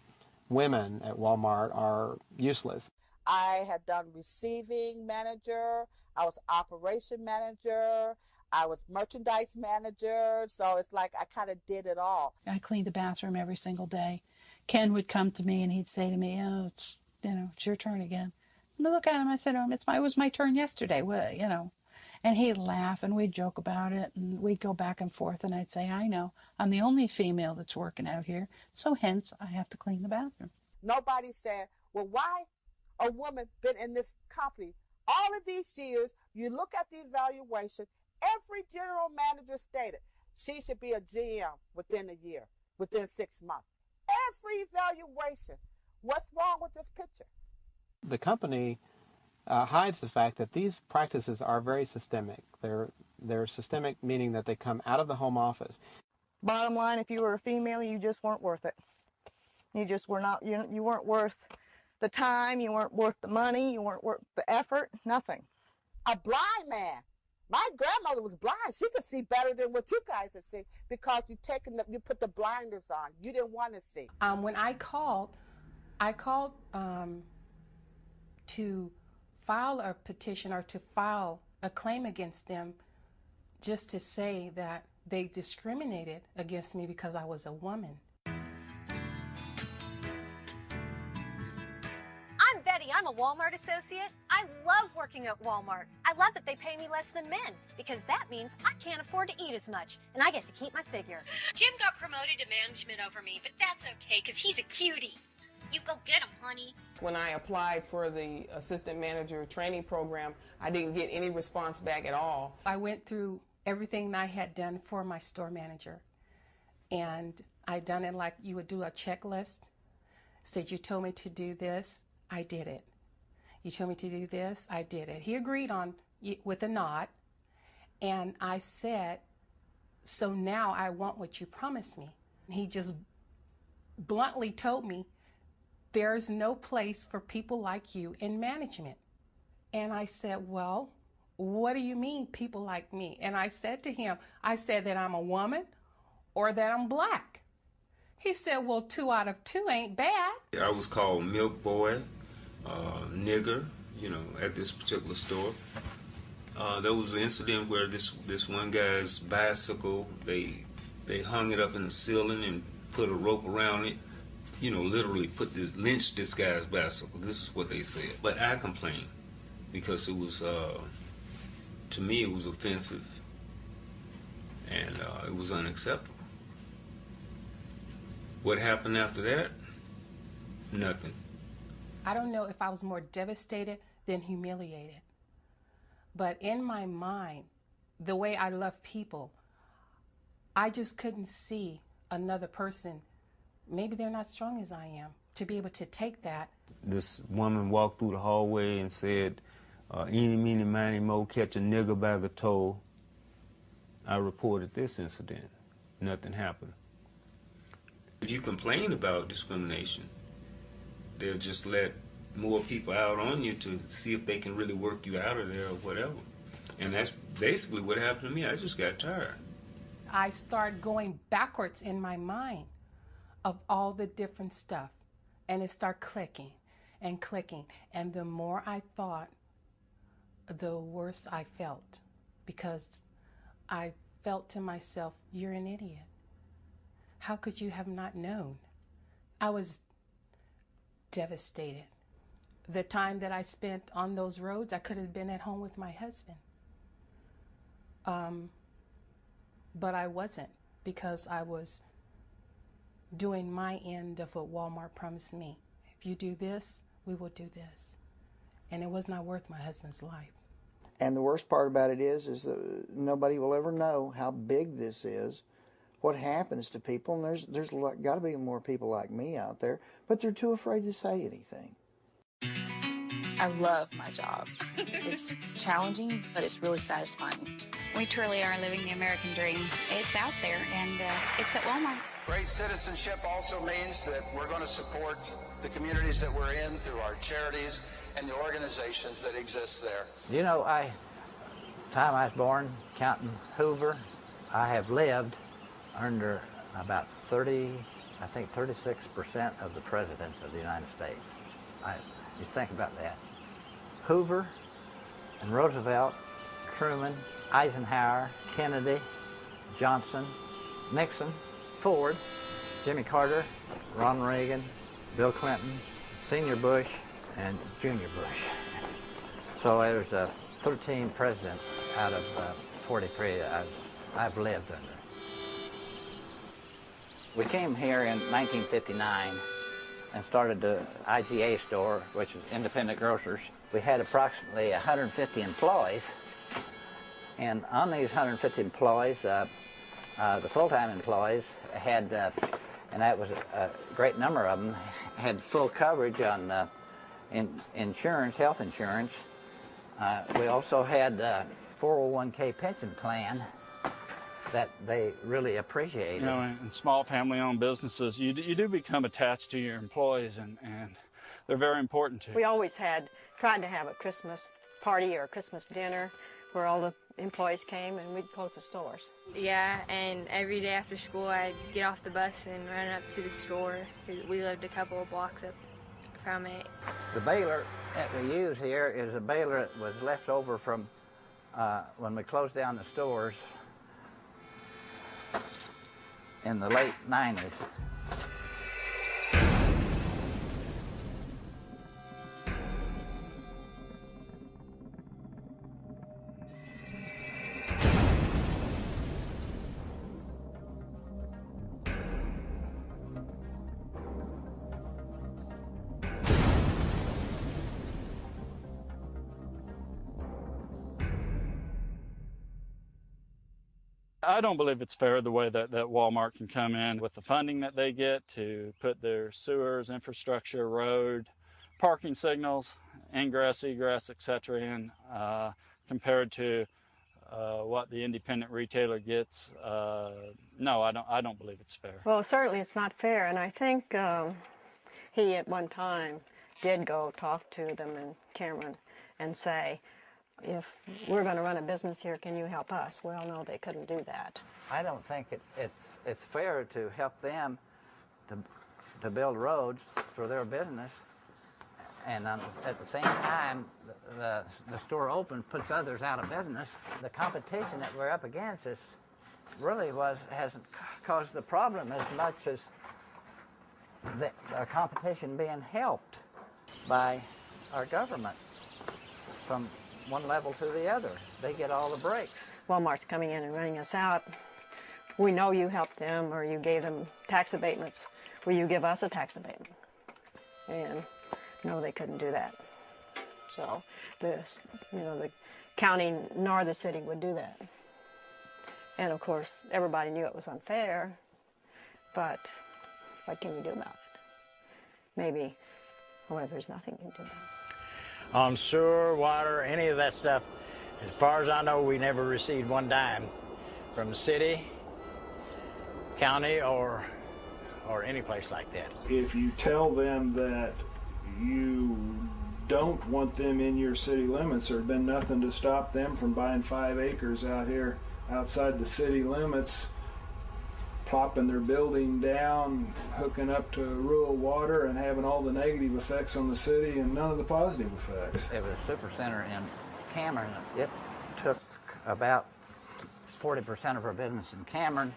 women at Walmart are useless. I had done receiving manager, I was operation manager, I was merchandise manager, so it's like I kind of did it all. I cleaned the bathroom every single day. Ken would come to me and he'd say to me, "Oh, it's your turn again." And I look at him, I said to him, it was my turn yesterday, And he'd laugh and we'd joke about it and we'd go back and forth and I'd say, "I know, I'm the only female that's working out here, so hence I have to clean the bathroom." Nobody said, well, why a woman been in this company all of these years? You look at the evaluation, every general manager stated she should be a GM within a year, within 6 months. Every evaluation. What's wrong with this picture? The company hides the fact that these practices are very systemic. They're systemic, meaning that they come out of the home office. Bottom line, if you were a female, you just weren't worth it. You just were not, you weren't worth the time, you weren't worth the money, you weren't worth the effort, nothing. A blind man. My grandmother was blind. She could see better than what you guys have seen because you put the blinders on. You didn't want to see. When I called to file a petition or to file a claim against them, just to say that they discriminated against me because I was a woman. I'm Betty. I'm a Walmart associate. I love working at Walmart. I love that they pay me less than men because that means I can't afford to eat as much and I get to keep my figure. Jim got promoted to management over me, but that's okay because he's a cutie. You go get him, honey. When I applied for the assistant manager training program, I didn't get any response back at all. I went through everything I had done for my store manager, and I done it like you would do a checklist. Said, you told me to do this, I did it. You told me to do this, I did it. He agreed on with a nod, and I said, so now I want what you promised me. He just bluntly told me, there's no place for people like you in management. And I said, well, what do you mean people like me? And I said to him, I said that I'm a woman or that I'm black. He said, well, 2 out of 2 ain't bad. I was called milk boy, nigger, at this particular store. There was an incident where this one guy's bicycle, they hung it up in the ceiling and put a rope around it. Literally lynched this guy's bicycle. This is what they said. But I complained because it was, to me, it was offensive and it was unacceptable. What happened after that? Nothing. I don't know if I was more devastated than humiliated. But in my mind, the way I love people, I just couldn't see another person. Maybe they're not strong as I am to be able to take that. This woman walked through the hallway and said, eeny, meeny, miny, mo, catch a nigger by the toe. I reported this incident. Nothing happened. If you complain about discrimination, they'll just let more people out on you to see if they can really work you out of there or whatever. And that's basically what happened to me. I just got tired. I started going backwards in my mind of all the different stuff, and it started clicking and clicking, and the more I thought, the worse I felt, because I felt to myself, you're an idiot. How could you have not known? I was devastated. The time that I spent on those roads, I could have been at home with my husband. But I wasn't, because I was doing my end of what Walmart promised me. If you do this, we will do this. And it was not worth my husband's life. And the worst part about it is that nobody will ever know how big this is, what happens to people, and there's got to be more people like me out there, but they're too afraid to say anything. I love my job. It's challenging, but it's really satisfying. We truly are living the American dream. It's out there, and it's at Walmart. Great citizenship also means that we're going to support the communities that we're in through our charities and the organizations that exist there. Time I was born, counting Hoover, I have lived under about 30 I think 36% of the presidents of the United States. You think about that. Hoover and Roosevelt, Truman, Eisenhower, Kennedy, Johnson, Nixon, Ford, Jimmy Carter, Ronald Reagan, Bill Clinton, Senior Bush, and Junior Bush. So there's 13 presidents out of 43 that I've lived under. We came here in 1959 and started the IGA store, which is Independent Grocers. We had approximately 150 employees, and on these 150 employees, the full-time employees had, and that was a great number of them, had full coverage on insurance, health insurance. We also had a 401k pension plan that they really appreciated. You know, in small family-owned businesses, you do become attached to your employees, and they're very important to you. We always tried to have a Christmas party or a Christmas dinner where all the employees came and we'd close the stores. Yeah, and every day after school I'd get off the bus and run up to the store because we lived a couple of blocks up from it. The baler that we use here is a baler that was left over from when we closed down the stores in the late 90s. I don't believe it's fair the way that Walmart can come in with the funding that they get to put their sewers, infrastructure, road, parking signals, ingress, egress, etc. in compared to what the independent retailer gets. No, I don't believe it's fair. Well, certainly it's not fair, and I think he at one time did go talk to them in Cameron and say, if we're going to run a business here, can you help us? Well, no, they couldn't do that. I don't think it's fair to help them to build roads for their business, and at the same time, the store open puts others out of business. The competition that we're up against really hasn't caused the problem as much as our competition being helped by our government from one level to the other. They get all the breaks. Walmart's coming in and running us out. We know you helped them or you gave them tax abatements. Will you give us a tax abatement? And no, they couldn't do that. So the county nor the city would do that. And of course, everybody knew it was unfair, but what can you do about it? Maybe, well, there's nothing you can do about it. On sewer, water, any of that stuff, as far as I know, we never received one dime from the city, county, or any place like that. If you tell them that you don't want them in your city limits, there's been nothing to stop them from buying 5 acres out here outside the city limits, plopping their building down, hooking up to rural water, and having all the negative effects on the city and none of the positive effects. It was a supercenter in Cameron. It took about 40% of our business in Cameron,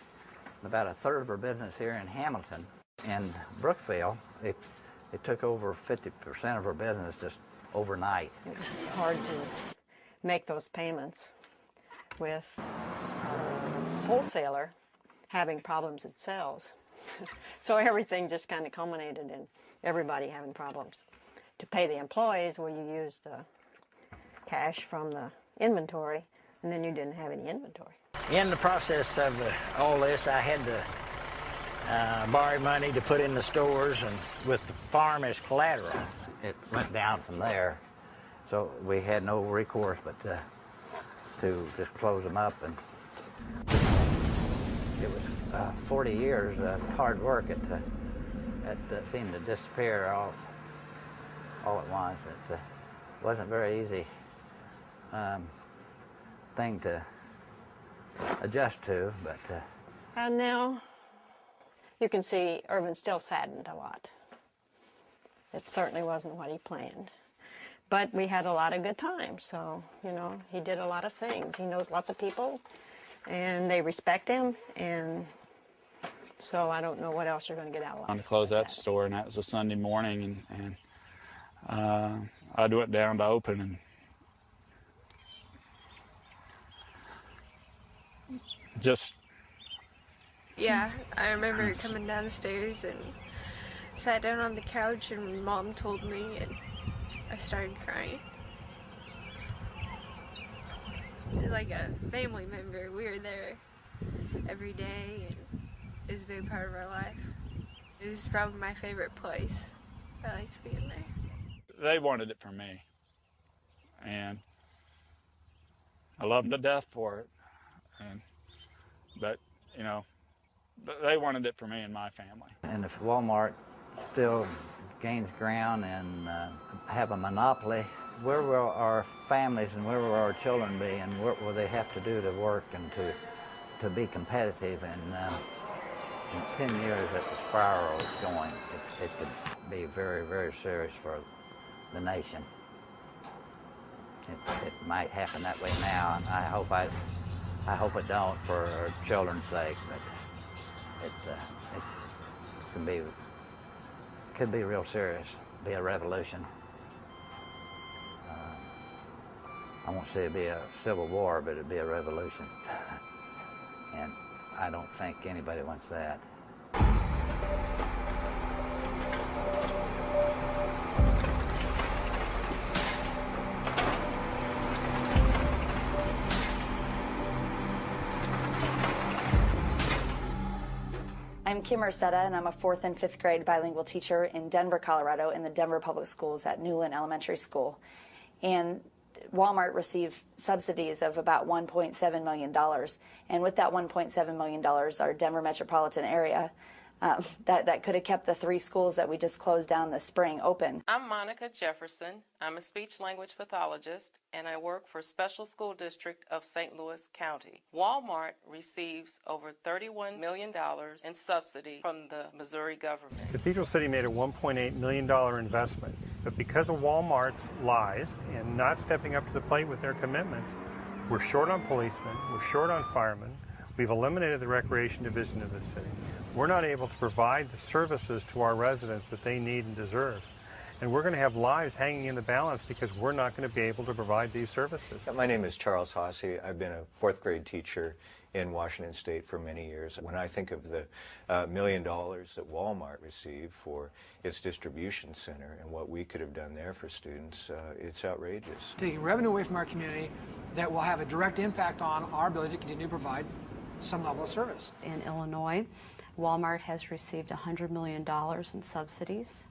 and about a third of our business here in Hamilton. In Brookfield, it took over 50% of our business just overnight. It was hard to make those payments with a wholesaler having problems themselves. So everything just kind of culminated in everybody having problems. To pay the employees, well, you used cash from the inventory, and then you didn't have any inventory. In the process of all this, I had to borrow money to put in the stores and with the farm as collateral. It went down from there, so we had no recourse but to just close them up. And it was 40 years of hard work that seemed to disappear all at once. It wasn't a very easy thing to adjust to, but... And now You can see Irvin's still saddened a lot. It certainly wasn't what he planned. But we had a lot of good times, so, you know, he did a lot of things. He knows lots of people, and they respect him, and so I don't know what else you're going to get out of To close that store, and that was a Sunday morning, and I went down to open, and just... Yeah, I remember coming down the stairs and sat down on the couch, and Mom told me, and I started crying. It was like a family member. We were there every day, and it was a big part of our life. It was probably my favorite place. I liked being there. They wanted it for me, and I love them to death for it. But, you know, they wanted it for me and my family. And if Walmart still gains ground and have a monopoly, where will our families and where will our children be, and what will they have to do to work and to be competitive? And in 10 years that the spiral is going, it could be very, very serious for the nation. It might happen that way now, and I hope it don't for our children's sake, but it could be real serious, be a revolution. I won't say it'd be a civil war, but it'd be a revolution. And I don't think anybody wants that. I'm Kim Arcetta, and I'm a 4th and 5th grade bilingual teacher in Denver, Colorado, in the Denver Public Schools at Newland Elementary School. And Walmart received subsidies of about $1.7 million. And with that $1.7 million, our Denver metropolitan area, that could have kept the 3 schools that we just closed down this spring open. I'm Monica Jefferson. I'm a speech-language pathologist, and I work for Special School District of St. Louis County. Walmart receives over $31 million in subsidy from the Missouri government. Cathedral City made a $1.8 million investment, but because of Walmart's lies and not stepping up to the plate with their commitments, we're short on policemen, we're short on firemen, we've eliminated the recreation division of the city. We're not able to provide the services to our residents that they need and deserve. And we're going to have lives hanging in the balance because we're not going to be able to provide these services. My name is Charles Hasse. I've been a 4th grade teacher in Washington State for many years. When I think of the $1 million that Walmart received for its distribution center and what we could have done there for students, it's outrageous. Taking revenue away from our community that will have a direct impact on our ability to continue to provide some level of service. In Illinois, Walmart has received $100 million in subsidies,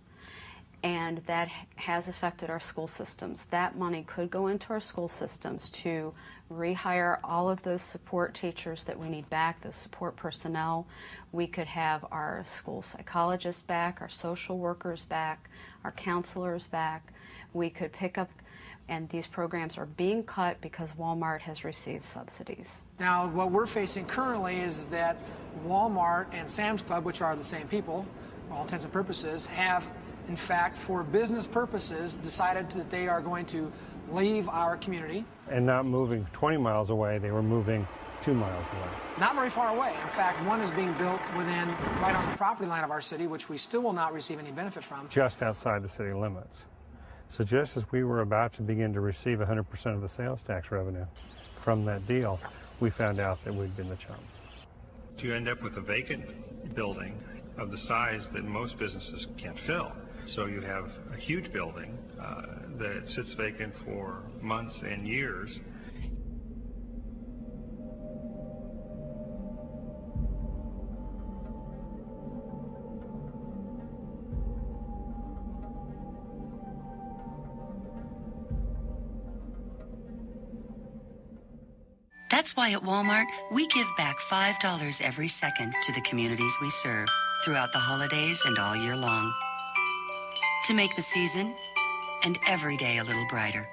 and that has affected our school systems. That money could go into our school systems to rehire all of those support teachers that we need back, those support personnel. We could have our school psychologists back, our social workers back, our counselors back. We could pick up, and these programs are being cut because Walmart has received subsidies. Now, what we're facing currently is that Walmart and Sam's Club, which are the same people, for all intents and purposes, have, in fact, for business purposes, decided that they are going to leave our community. And not moving 20 miles away, they were moving 2 miles away. Not very far away. In fact, one is being built right on the property line of our city, which we still will not receive any benefit from. Just outside the city limits. So just as we were about to begin to receive 100% of the sales tax revenue from that deal, we found out that we'd been the chums. You end up with a vacant building of the size that most businesses can't fill. So you have a huge building that sits vacant for months and years. That's why at Walmart, we give back $5 every second to the communities we serve throughout the holidays and all year long. To make the season and every day a little brighter.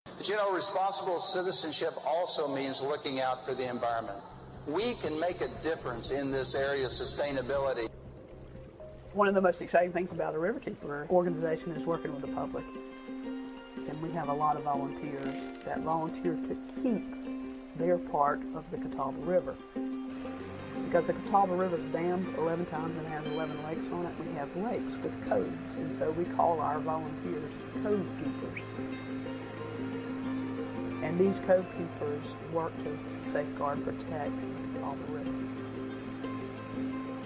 But you know, responsible citizenship also means looking out for the environment. we can make a difference in this area of sustainability. One of the most exciting things about the Riverkeeper organization is working with the public. And we have a lot of volunteers that volunteer to keep their part of the Catawba River. Because the Catawba River is dammed 11 times and has 11 lakes on it, we have lakes with coves. And so we call our volunteers cove keepers. And these cove keepers work to safeguard and protect the Catawba River.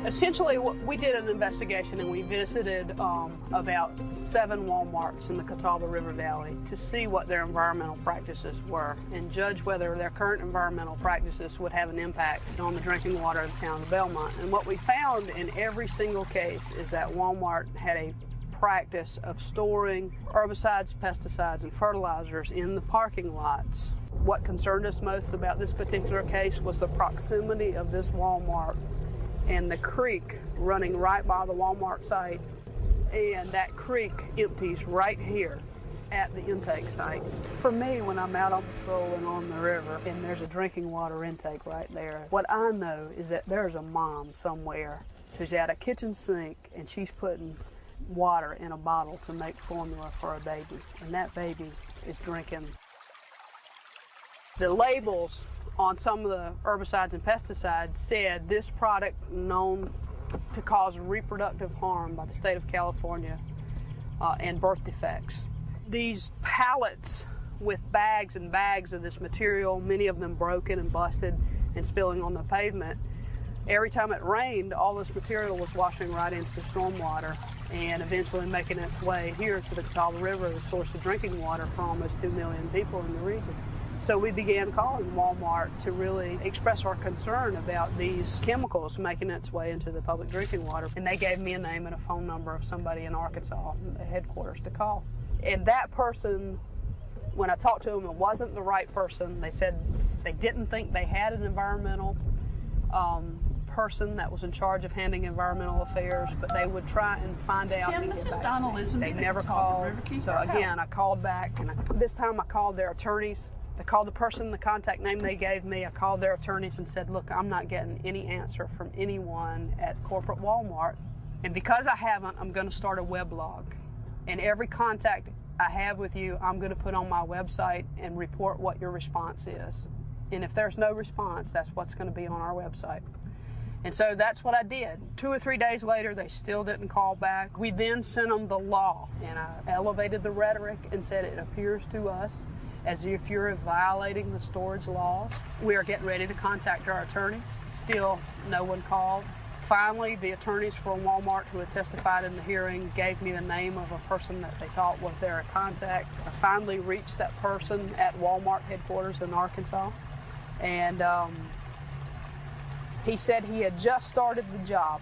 Essentially, we did an investigation and we visited about 7 Walmarts in the Catawba River Valley to see what their environmental practices were and judge whether their current environmental practices would have an impact on the drinking water of the town of Belmont. And what we found in every single case is that Walmart had a practice of storing herbicides, pesticides, and fertilizers in the parking lots. What concerned us most about this particular case was the proximity of this Walmart and the creek running right by the Walmart site, and that creek empties right here at the intake site. For me, when I'm out on patrol and on the river and there's a drinking water intake right there, what I know is that there's a mom somewhere who's at a kitchen sink and she's putting water in a bottle to make formula for a baby, and that baby is drinking. The labels on some of the herbicides and pesticides said this product known to cause reproductive harm by the state of California and birth defects. These pallets with bags and bags of this material, many of them broken and busted and spilling on the pavement. Every time it rained, all this material was washing right into the stormwater and eventually making its way here to the Catawba River, the source of drinking water for almost 2 million people in the region. So we began calling Walmart to really express our concern about these chemicals making its way into the public drinking water. And they gave me a name and a phone number of somebody in Arkansas, the headquarters, to call. And that person, when I talked to them, it wasn't the right person. They said they didn't think they had an environmental person that was in charge of handling environmental affairs, but they would try and find out. Tim, this is Donna Lisson. They never called. So again, I called back, and this time I called their attorneys. I called the person, the contact name they gave me. I called their attorneys and said, look, I'm not getting any answer from anyone at corporate Walmart. And because I haven't, I'm going to start a weblog. And every contact I have with you, I'm going to put on my website and report what your response is. And if there's no response, that's what's going to be on our website. And so that's what I did. 2 or 3 days later, they still didn't call back. We then sent them the law, and I elevated the rhetoric and said it appears to us as if you're violating the storage laws. We are getting ready to contact our attorneys. Still, no one called. Finally, the attorneys for Walmart who had testified in the hearing gave me the name of a person that they thought was their contact. I finally reached that person at Walmart headquarters in Arkansas, and he said he had just started the job.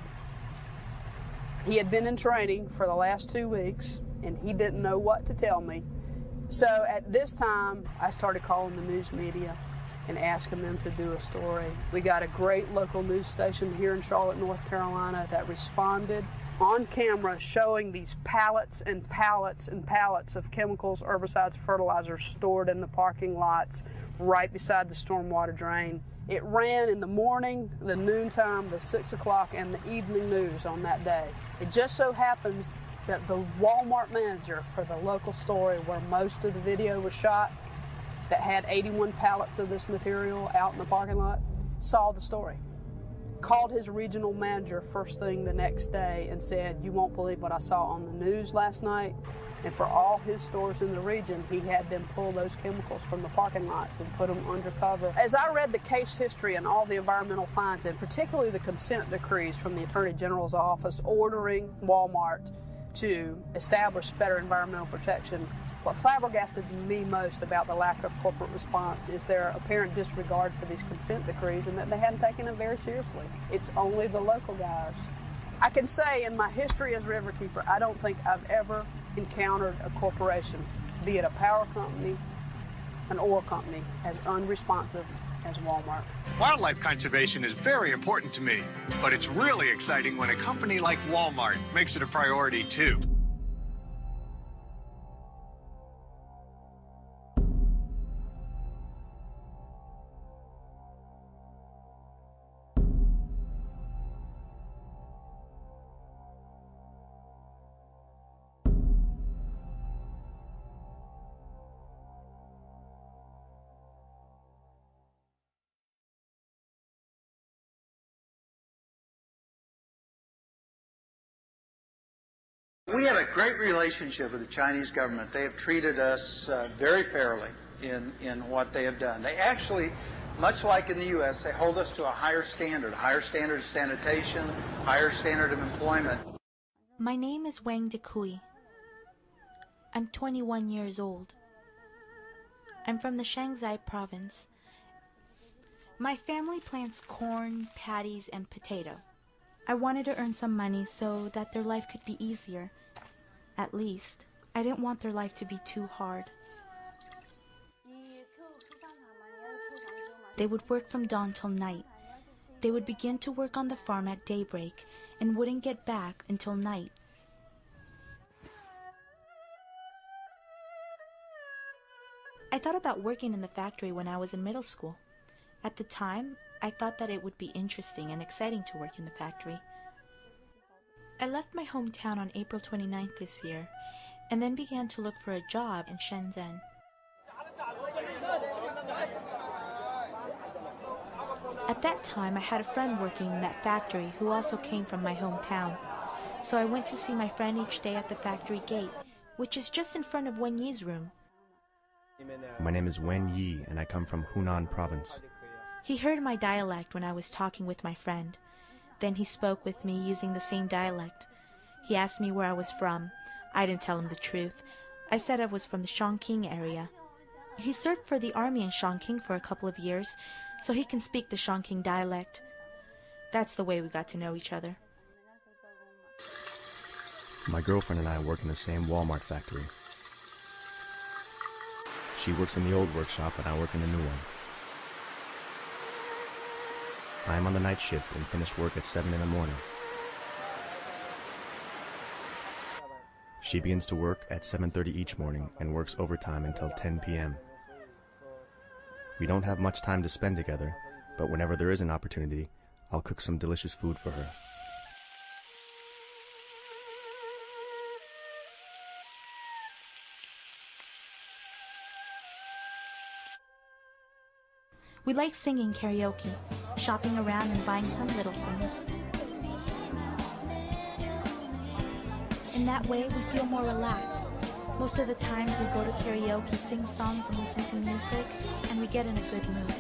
He had been in training for the last 2 weeks, and he didn't know what to tell me. So at this time, I started calling the news media and asking them to do a story. We got a great local news station here in Charlotte, North Carolina that responded on camera showing these pallets and pallets and pallets of chemicals, herbicides, fertilizers stored in the parking lots right beside the stormwater drain. It ran in the morning, the noontime, the 6 o'clock, and the evening news on that day. It just so happens that the Walmart manager for the local story where most of the video was shot, that had 81 pallets of this material out in the parking lot, saw the story. Called his regional manager first thing the next day and said, you won't believe what I saw on the news last night. And for all his stores in the region, he had them pull those chemicals from the parking lots and put them undercover. As I read the case history and all the environmental fines, and particularly the consent decrees from the Attorney General's office ordering Walmart to establish better environmental protection, what flabbergasted me most about the lack of corporate response is their apparent disregard for these consent decrees and that they hadn't taken them very seriously. It's only the local guys. I can say in my history as Riverkeeper, I don't think I've ever encountered a corporation, be it a power company, an oil company, as unresponsive as Walmart. Wildlife conservation is very important to me, but it's really exciting when a company like Walmart makes it a priority too. We have a great relationship with the Chinese government. They have treated us very fairly in what they have done. They actually, much like in the U.S., they hold us to a higher standard of sanitation, higher standard of employment. My name is Wang Dekui. I'm 21 years old. I'm from the Shanxi province. My family plants corn, patties, and potato. I wanted to earn some money so that their life could be easier. At least, I didn't want their life to be too hard. They would work from dawn till night. They would begin to work on the farm at daybreak and wouldn't get back until night. I thought about working in the factory when I was in middle school. At the time, I thought that it would be interesting and exciting to work in the factory. I left my hometown on April 29th this year, and then began to look for a job in Shenzhen. At that time, I had a friend working in that factory who also came from my hometown. So I went to see my friend each day at the factory gate, which is just in front of Wen Yi's room. My name is Wen Yi, and I come from Hunan province. He heard my dialect when I was talking with my friend. Then he spoke with me using the same dialect. He asked me where I was from. I didn't tell him the truth. I said I was from the Chongqing area. He served for the army in Chongqing for a couple of years, so he can speak the Chongqing dialect. That's the way we got to know each other. My girlfriend and I work in the same Walmart factory. She works in the old workshop and I work in the new one. I am on the night shift and finish work at 7 in the morning. She begins to work at 7:30 each morning and works overtime until 10 p.m. We don't have much time to spend together, but whenever there is an opportunity, I'll cook some delicious food for her. We like singing karaoke, shopping around and buying some little things. In that way, we feel more relaxed. Most of the times we go to karaoke, sing songs and listen to music, and we get in a good mood.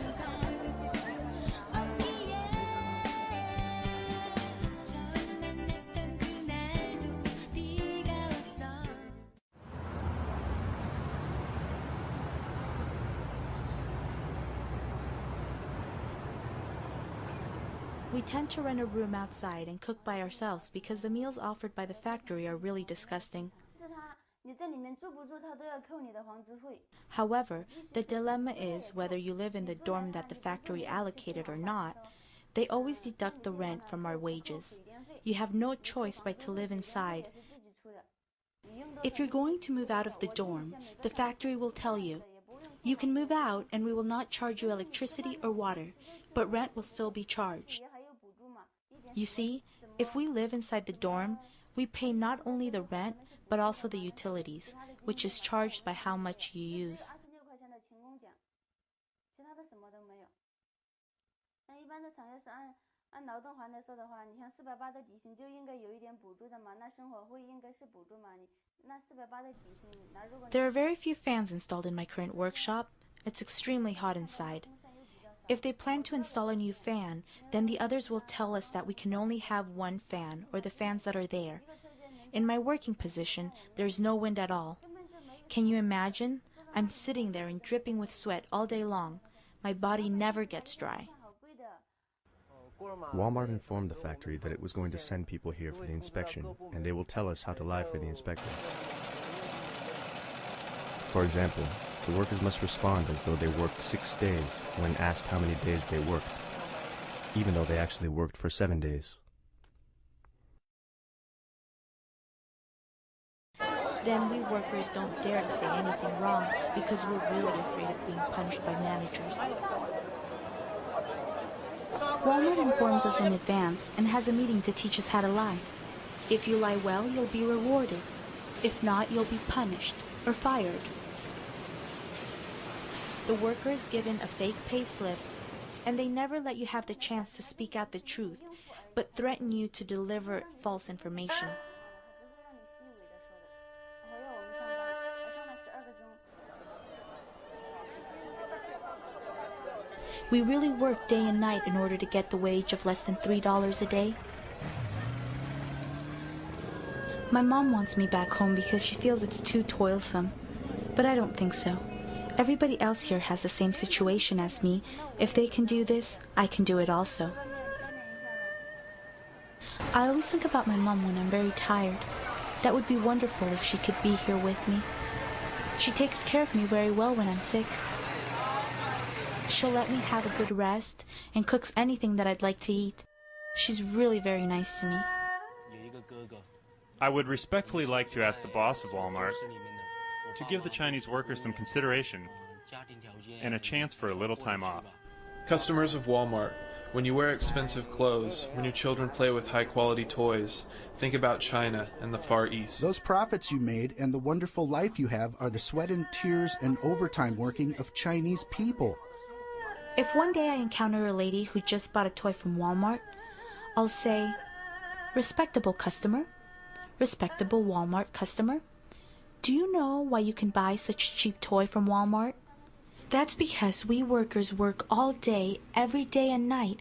We tend to rent a room outside and cook by ourselves because the meals offered by the factory are really disgusting. However, the dilemma is whether you live in the dorm that the factory allocated or not, they always deduct the rent from our wages. You have no choice but to live inside. If you're going to move out of the dorm, the factory will tell you, you can move out and we will not charge you electricity or water, but rent will still be charged. You see, if we live inside the dorm, we pay not only the rent, but also the utilities, which is charged by how much you use. There are very few fans installed in my current workshop. It's extremely hot inside. If they plan to install a new fan, then the others will tell us that we can only have one fan, or the fans that are there. In my working position, there's no wind at all. Can you imagine? I'm sitting there and dripping with sweat all day long. My body never gets dry. Walmart informed the factory that it was going to send people here for the inspection, and they will tell us how to lie for the inspector. For example, the workers must respond as though they worked 6 days when asked how many days they worked, even though they actually worked for 7 days. Then we workers don't dare to say anything wrong because we're really afraid of being punished by managers. Walmart informs us in advance and has a meeting to teach us how to lie. If you lie well, you'll be rewarded. If not, you'll be punished or fired. The worker is given a fake pay slip, and they never let you have the chance to speak out the truth, but threaten you to deliver false information. We really work day and night in order to get the wage of less than $3 a day. My mom wants me back home because she feels it's too toilsome, but I don't think so. Everybody else here has the same situation as me. If they can do this, I can do it also. I always think about my mom when I'm very tired. That would be wonderful if she could be here with me. She takes care of me very well when I'm sick. She'll let me have a good rest and cooks anything that I'd like to eat. She's really very nice to me. I would respectfully like to ask the boss of Walmart to give the Chinese workers some consideration and a chance for a little time off. Customers of Walmart, when you wear expensive clothes, when your children play with high-quality toys, think about China and the Far East. Those profits you made and the wonderful life you have are the sweat and tears and overtime working of Chinese people. If one day I encounter a lady who just bought a toy from Walmart, I'll say, "Respectable customer, respectable Walmart customer, do you know why you can buy such a cheap toy from Walmart? That's because we workers work all day, every day and night."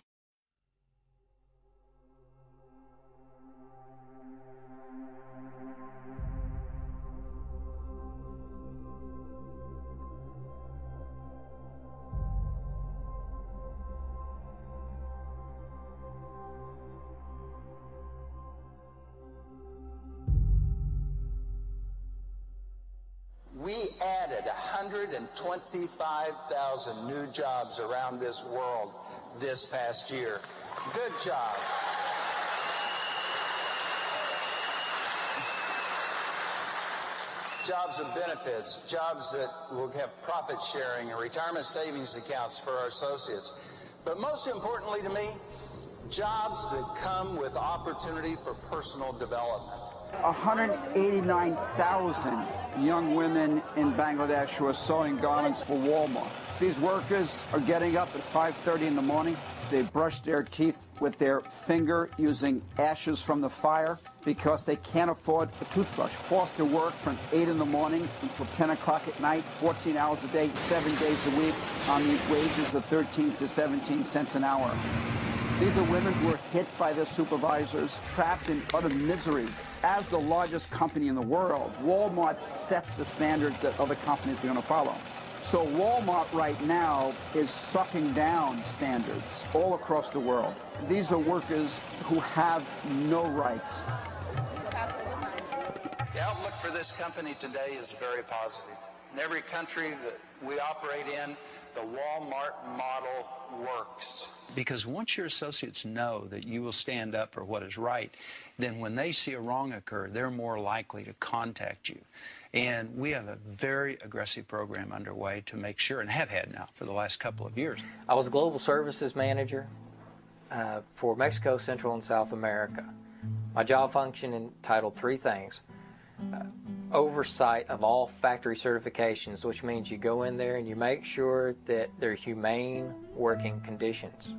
We added 125,000 new jobs around this world this past year. Good job. Jobs and benefits, jobs that will have profit sharing and retirement savings accounts for our associates. But most importantly to me, jobs that come with opportunity for personal development. 189,000 young women in Bangladesh who are sewing garments for Walmart. These workers are getting up at 5:30 in the morning. They brush their teeth with their finger using ashes from the fire because they can't afford a toothbrush. Forced to work from 8 in the morning until 10 o'clock at night, 14 hours a day, 7 days a week on these wages of 13 to 17 cents an hour. These are women who are hit by their supervisors, trapped in utter misery. As the largest company in the world, Walmart sets the standards that other companies are going to follow. So Walmart right now is sucking down standards all across the world. These are workers who have no rights. The outlook for this company today is very positive. In every country that we operate in, the Walmart model works. Because once your associates know that you will stand up for what is right, then when they see a wrong occur, they're more likely to contact you. And we have a very aggressive program underway to make sure, and have had now for the last couple of years. I was Global Services Manager for Mexico, Central, and South America. My job function entitled three things. Oversight of all factory certifications, which means you go in there and you make sure that they're humane working conditions.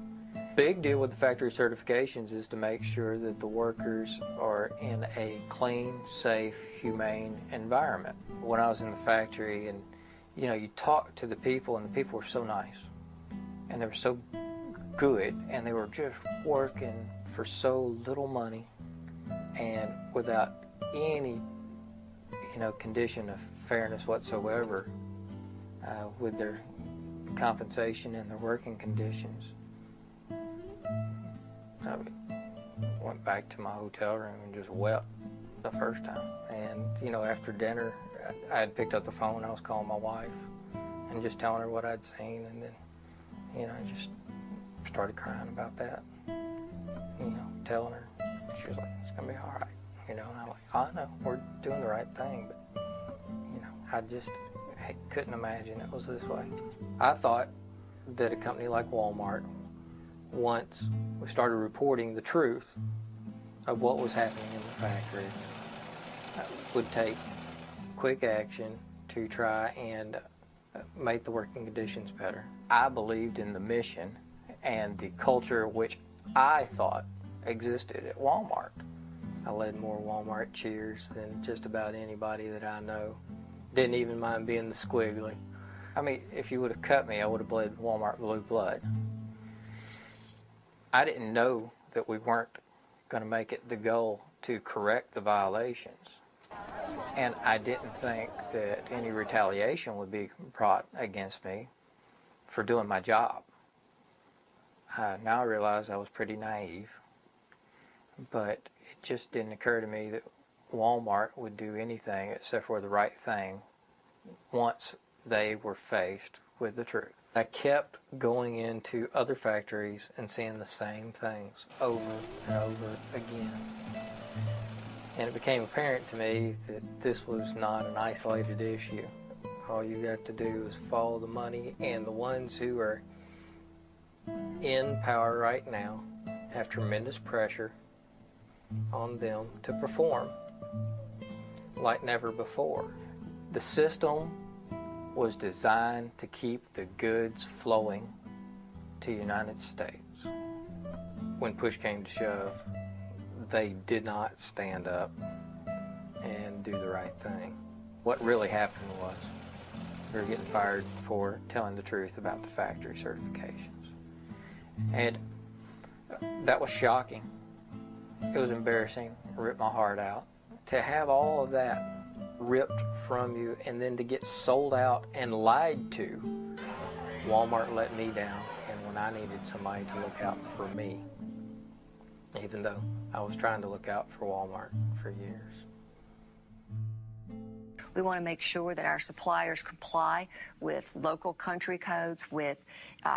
Big deal with the factory certifications is to make sure that the workers are in a clean, safe, humane environment. When I was in the factory and, you know, you talk to the people and the people were so nice and they were so good and they were just working for so little money and without any condition of fairness whatsoever with their compensation and their working conditions. I went back to my hotel room and just wept the first time. And, after dinner, I had picked up the phone, I was calling my wife and just telling her what I'd seen, and then, I just started crying about that, telling her. She was like, "It's going to be all right." And I'm like, "I know, we're doing the right thing," but, I just couldn't imagine it was this way. I thought that a company like Walmart, once we started reporting the truth of what was happening in the factory, would take quick action to try and make the working conditions better. I believed in the mission and the culture which I thought existed at Walmart. I led more Walmart cheers than just about anybody that I know. Didn't even mind being the squiggly. I mean, if you would have cut me, I would have bled Walmart blue blood. I didn't know that we weren't going to make it the goal to correct the violations. And I didn't think that any retaliation would be brought against me for doing my job. Now I realize I was pretty naive, but it just didn't occur to me that Walmart would do anything except for the right thing once they were faced with the truth. I kept going into other factories and seeing the same things over and over again. And it became apparent to me that this was not an isolated issue. All you got to do is follow the money, and the ones who are in power right now have tremendous pressure on them to perform like never before. The system was designed to keep the goods flowing to the United States. When push came to shove, they did not stand up and do the right thing. What really happened was we were getting fired for telling the truth about the factory certifications. And that was shocking. It was embarrassing. It ripped my heart out. To have all of that ripped from you and then to get sold out and lied to, Walmart let me down, and when I needed somebody to look out for me, even though I was trying to look out for Walmart for years. We want to make sure that our suppliers comply with local country codes, with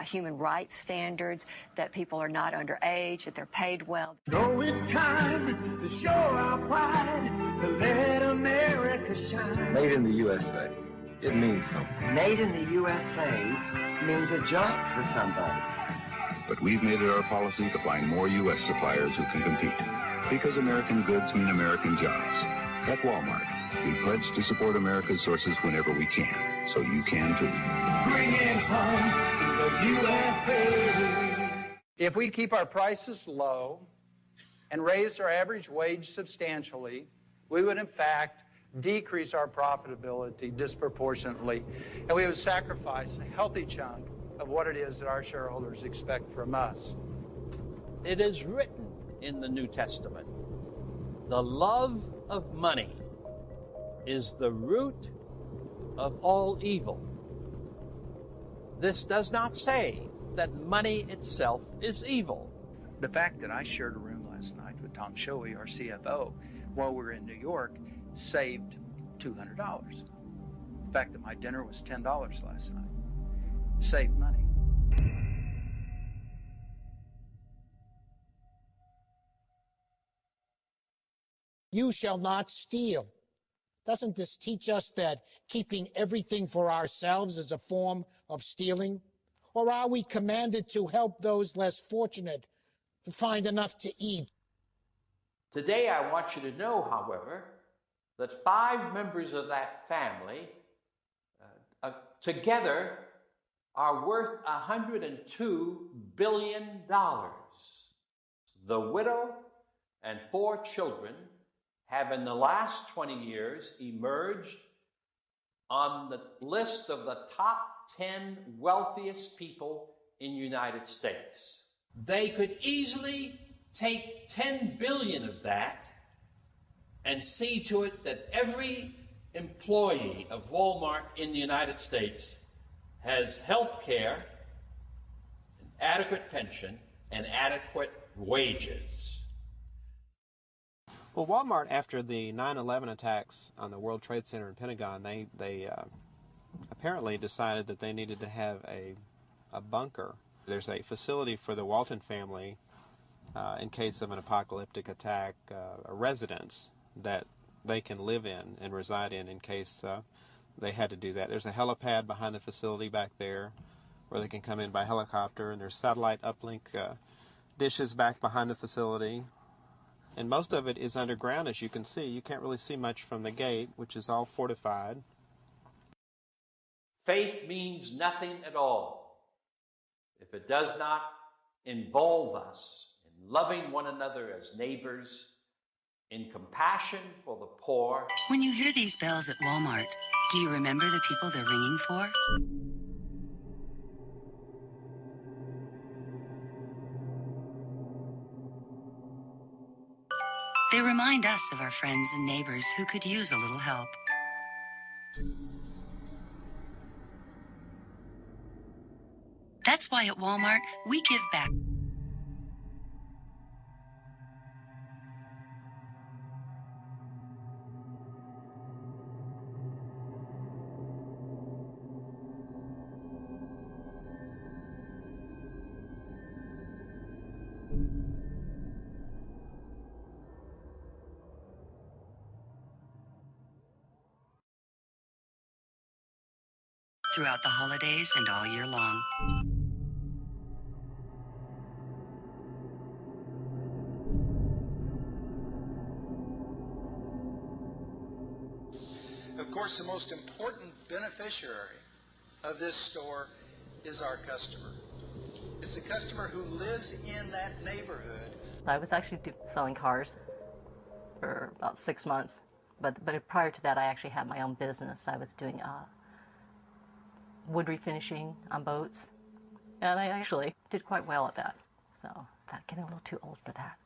human rights standards, that people are not underage, that they're paid well. So it's time to show our pride, to let America shine. Made in the USA, it means something. Made in the USA means a job for somebody. But we've made it our policy to find more U.S. suppliers who can compete. Because American goods mean American jobs. At Walmart, we pledge to support America's sources whenever we can, so you can too. Bring it home to the USA. If we keep our prices low and raise our average wage substantially, we would in fact decrease our profitability disproportionately, and we would sacrifice a healthy chunk of what it is that our shareholders expect from us. It is written in the New Testament, the love of money is the root of all evil. This does not say that money itself is evil. The fact that I shared a room last night with Tom Shoei, our CFO, while we were in New York, saved $200. The fact that my dinner was $10 last night saved money. You shall not steal. Doesn't this teach us that keeping everything for ourselves is a form of stealing? Or are we commanded to help those less fortunate to find enough to eat? Today I want you to know, however, that 5 members of that family together are worth $102 billion. The widow and 4 children have in the last 20 years emerged on the list of the top 10 wealthiest people in the United States. They could easily take $10 billion of that and see to it that every employee of Walmart in the United States has health care, an adequate pension, and adequate wages. Well, Walmart, after the 9/11 attacks on the World Trade Center and Pentagon, they apparently decided that they needed to have a bunker. There's a facility for the Walton family in case of an apocalyptic attack, a residence that they can live in and reside in case they had to do that. There's a helipad behind the facility back there where they can come in by helicopter, and there's satellite uplink dishes back behind the facility. And most of it is underground, as you can see. You can't really see much from the gate, which is all fortified. Faith means nothing at all if it does not involve us in loving one another as neighbors in compassion for the poor. When you hear these bells at Walmart, do you remember the people they're ringing for? They remind us of our friends and neighbors who could use a little help. That's why at Walmart, we give back. Throughout the holidays and all year long. Of course, the most important beneficiary of this store is our customer. It's the customer who lives in that neighborhood. I was actually selling cars for about 6 months, but prior to that, I actually had my own business. I was doing wood refinishing on boats, and I actually did quite well at that. So I'm getting a little too old for that.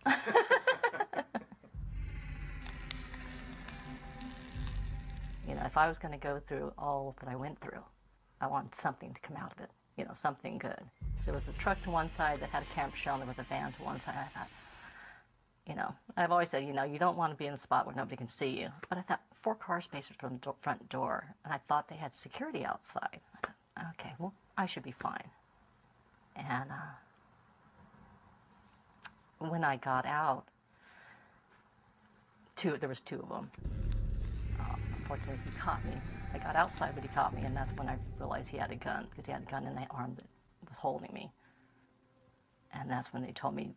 You know, if I was going to go through all that I went through, I wanted something to come out of it, you know, something good. There was a truck to one side that had a camper shell, and there was a van to one side. I thought, you know, I've always said, you know, you don't want to be in a spot where nobody can see you. But I thought 4 car spaces from the front door, and I thought they had security outside. I thought, okay, well, I should be fine. And when I got out, there was 2 of them. Unfortunately, he caught me. I got outside, but he caught me, and that's when I realized he had a gun, because he had a gun in the arm that was holding me. And that's when they told me,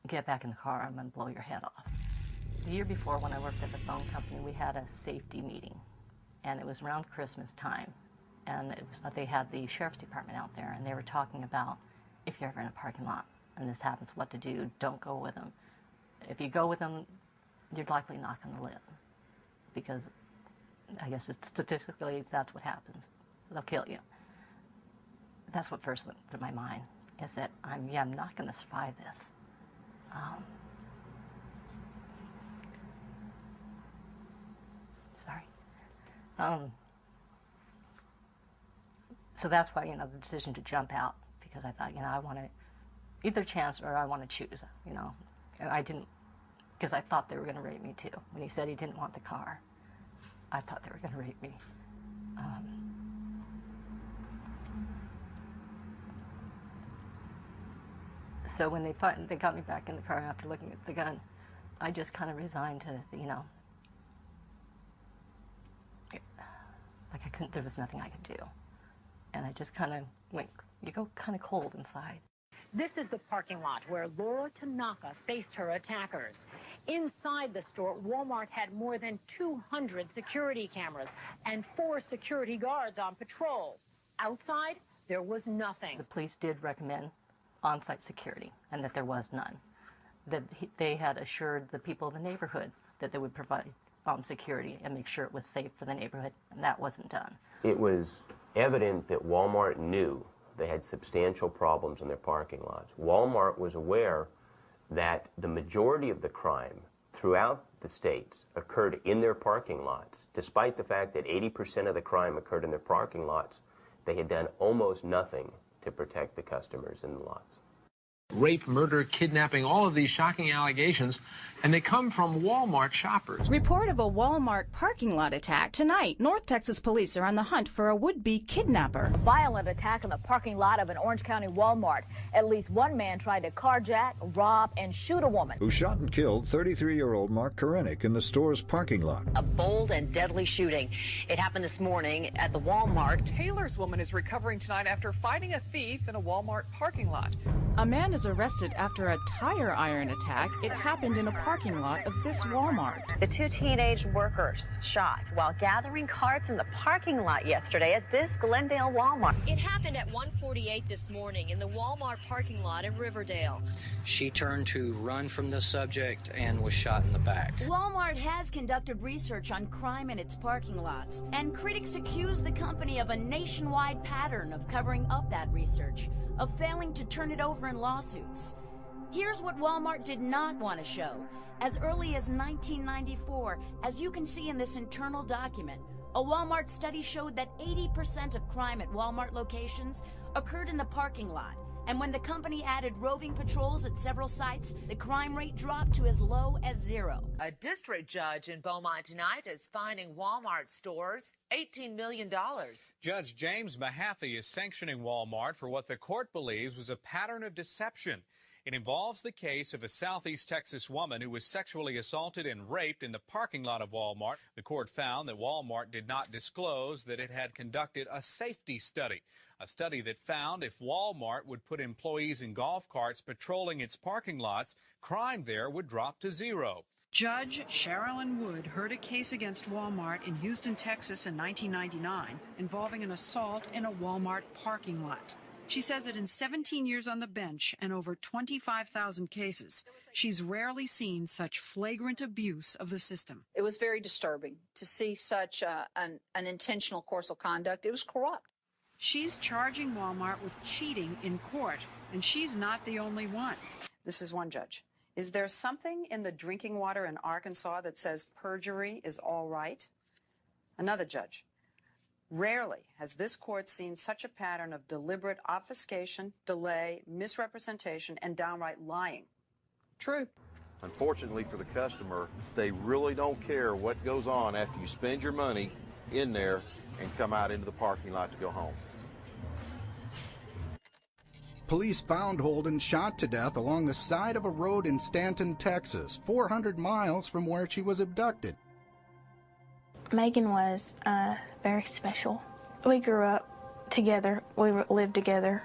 get back in the car, I'm going to blow your head off. The year before, when I worked at the phone company, we had a safety meeting, and it was around Christmas time, and they had the sheriff's department out there, and they were talking about if you're ever in a parking lot and this happens, what to do. Don't go with them. If you go with them, you're likely not going to live, because I guess statistically that's what happens. They'll kill you. That's what first went through my mind, is that I'm not going to survive this. So that's why, you know, the decision to jump out, because I thought, you know, I want to either chance or I want to choose, you know. And I didn't, because I thought they were going to rape me too. When he said he didn't want the car, I thought they were going to rape me. So when they got me back in the car after looking at the gun, I just kind of resigned to, you know, like there was nothing I could do. And I just kind of went, you go kind of cold inside. This is the parking lot where Laura Tanaka faced her attackers. Inside the store, Walmart had more than 200 security cameras and 4 security guards on patrol. Outside, there was nothing. The police did recommend on-site security, and that there was none. That they had assured the people of the neighborhood that they would provide security and make sure it was safe for the neighborhood, and that wasn't done. It was evident that Walmart knew they had substantial problems in their parking lots. Walmart was aware that the majority of the crime throughout the states occurred in their parking lots. Despite the fact that 80% of the crime occurred in their parking lots, they had done almost nothing to protect the customers in the lots. Rape, murder, kidnapping, all of these shocking allegations, and they come from Walmart shoppers. Report of a Walmart parking lot attack. Tonight, North Texas police are on the hunt for a would-be kidnapper. A violent attack in the parking lot of an Orange County Walmart. At least one man tried to carjack, rob, and shoot a woman. Who shot and killed 33-year-old Mark Korenick in the store's parking lot. A bold and deadly shooting. It happened this morning at the Walmart. Taylor's woman is recovering tonight after fighting a thief in a Walmart parking lot. A man is arrested after a tire iron attack. It happened in a parking lot of this Walmart. The two teenage workers shot while gathering carts in the parking lot yesterday at this Glendale Walmart. It happened at 1:48 this morning in the Walmart parking lot in Riverdale. She turned to run from the subject and was shot in the back. Walmart has conducted research on crime in its parking lots, and critics accuse the company of a nationwide pattern of covering up that research, of failing to turn it over in lawsuits. Here's what Walmart did not want to show. As early as 1994, as you can see in this internal document, a Walmart study showed that 80% of crime at Walmart locations occurred in the parking lot. And when the company added roving patrols at several sites, the crime rate dropped to as low as 0. A district judge in Beaumont tonight is fining Walmart stores $18 million. Judge James Mahaffey is sanctioning Walmart for what the court believes was a pattern of deception. It involves the case of a Southeast Texas woman who was sexually assaulted and raped in the parking lot of Walmart. The court found that Walmart did not disclose that it had conducted a safety study, a study that found if Walmart would put employees in golf carts patrolling its parking lots, crime there would drop to 0. Judge Sherilyn Wood heard a case against Walmart in Houston, Texas in 1999 involving an assault in a Walmart parking lot. She says that in 17 years on the bench and over 25,000 cases, she's rarely seen such flagrant abuse of the system. It was very disturbing to see such an intentional course of conduct. It was corrupt. She's charging Walmart with cheating in court, and she's not the only one. This is one judge. Is there something in the drinking water in Arkansas that says perjury is all right? Another judge. Rarely has this court seen such a pattern of deliberate obfuscation, delay, misrepresentation, and downright lying. True. Unfortunately for the customer, they really don't care what goes on after you spend your money in there and come out into the parking lot to go home. Police found Holden shot to death along the side of a road in Stanton, Texas, 400 miles from where she was abducted. Megan was very special. We grew up together. We lived together.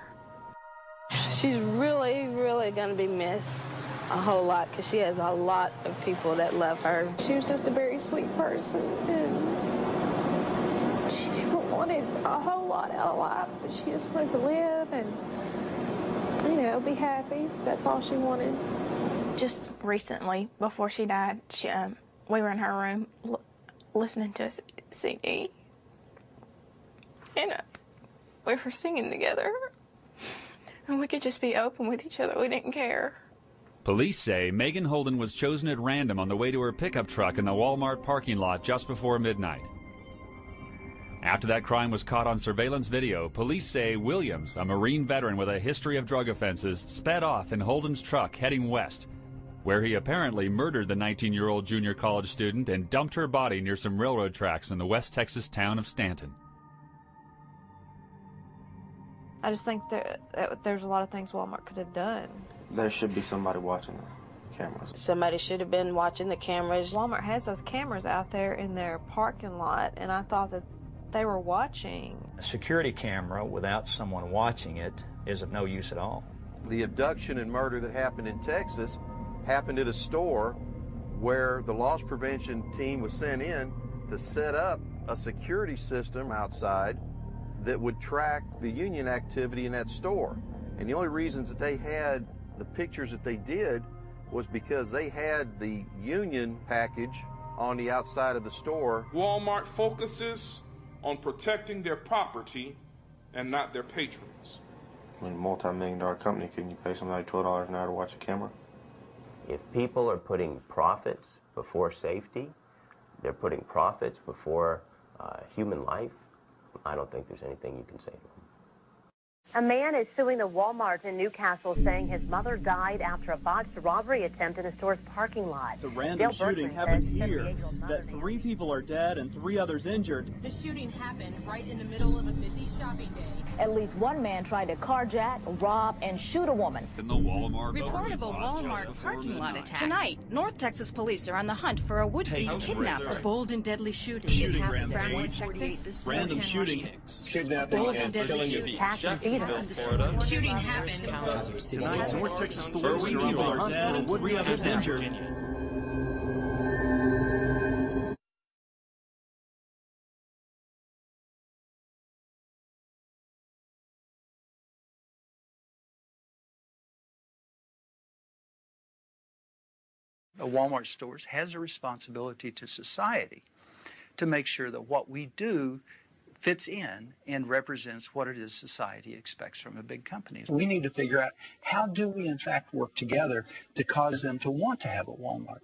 She's really, really going to be missed a whole lot because she has a lot of people that love her. She was just a very sweet person, and she never wanted a whole lot out of life, but she just wanted to live and, you know, be happy. That's all she wanted. Just recently, before she died, we were in her room listening to a CD, and we were singing together, and we could just be open with each other. We didn't care. Police say Megan Holden was chosen at random on the way to her pickup truck in the Walmart parking lot just before midnight. After that crime was caught on surveillance video, police say Williams, a Marine veteran with a history of drug offenses, sped off in Holden's truck heading west, where he apparently murdered the 19-year-old junior college student and dumped her body near some railroad tracks in the West Texas town of Stanton. I just think that there's a lot of things Walmart could have done. There should be somebody watching the cameras. Somebody should have been watching the cameras. Walmart has those cameras out there in their parking lot, and I thought that they were watching. A security camera without someone watching it is of no use at all. The abduction and murder that happened in Texas happened at a store where the loss prevention team was sent in to set up a security system outside that would track the union activity in that store. And the only reasons that they had the pictures that they did was because they had the union package on the outside of the store. Walmart focuses on protecting their property and not their patrons. I mean, multi-million-dollar company, couldn't you pay somebody $12 an hour to watch a camera? If people are putting profits before safety, they're putting profits before human life, I don't think there's anything you can say to them. A man is suing the Walmart in Newcastle, saying his mother died after a botched robbery attempt in the store's parking lot. The random shooting happened here, that 3 people are dead and 3 others injured. The shooting happened right in the middle of a busy shopping day. At least one man tried to carjack, rob, and shoot a woman. In the Walmart Report of a Walmart parking lot attack. Tonight, North Texas police are on the hunt for a would-be kidnapper. A bold and deadly shooting. It happened around 1:48 this morning. Random shooting. Kidnapping and killing of Vanderbilt, Florida. Shooting happened. Tonight, North Texas police are on the hunt for a would-be kidnapper. A Walmart stores has a responsibility to society to make sure that what we do fits in and represents what it is society expects from a big company. We need to figure out how do we in fact work together to cause them to want to have a Walmart.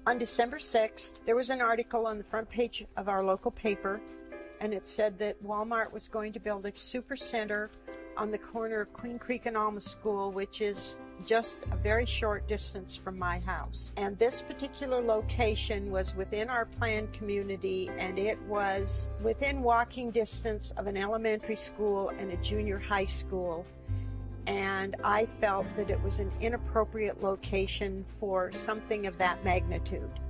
On December 6th, there was an article on the front page of our local paper, and it said that Walmart was going to build a super center on the corner of Queen Creek and Alma School, which is just a very short distance from my house. And this particular location was within our planned community, and it was within walking distance of an elementary school and a junior high school. And I felt that it was an inappropriate location for something of that magnitude.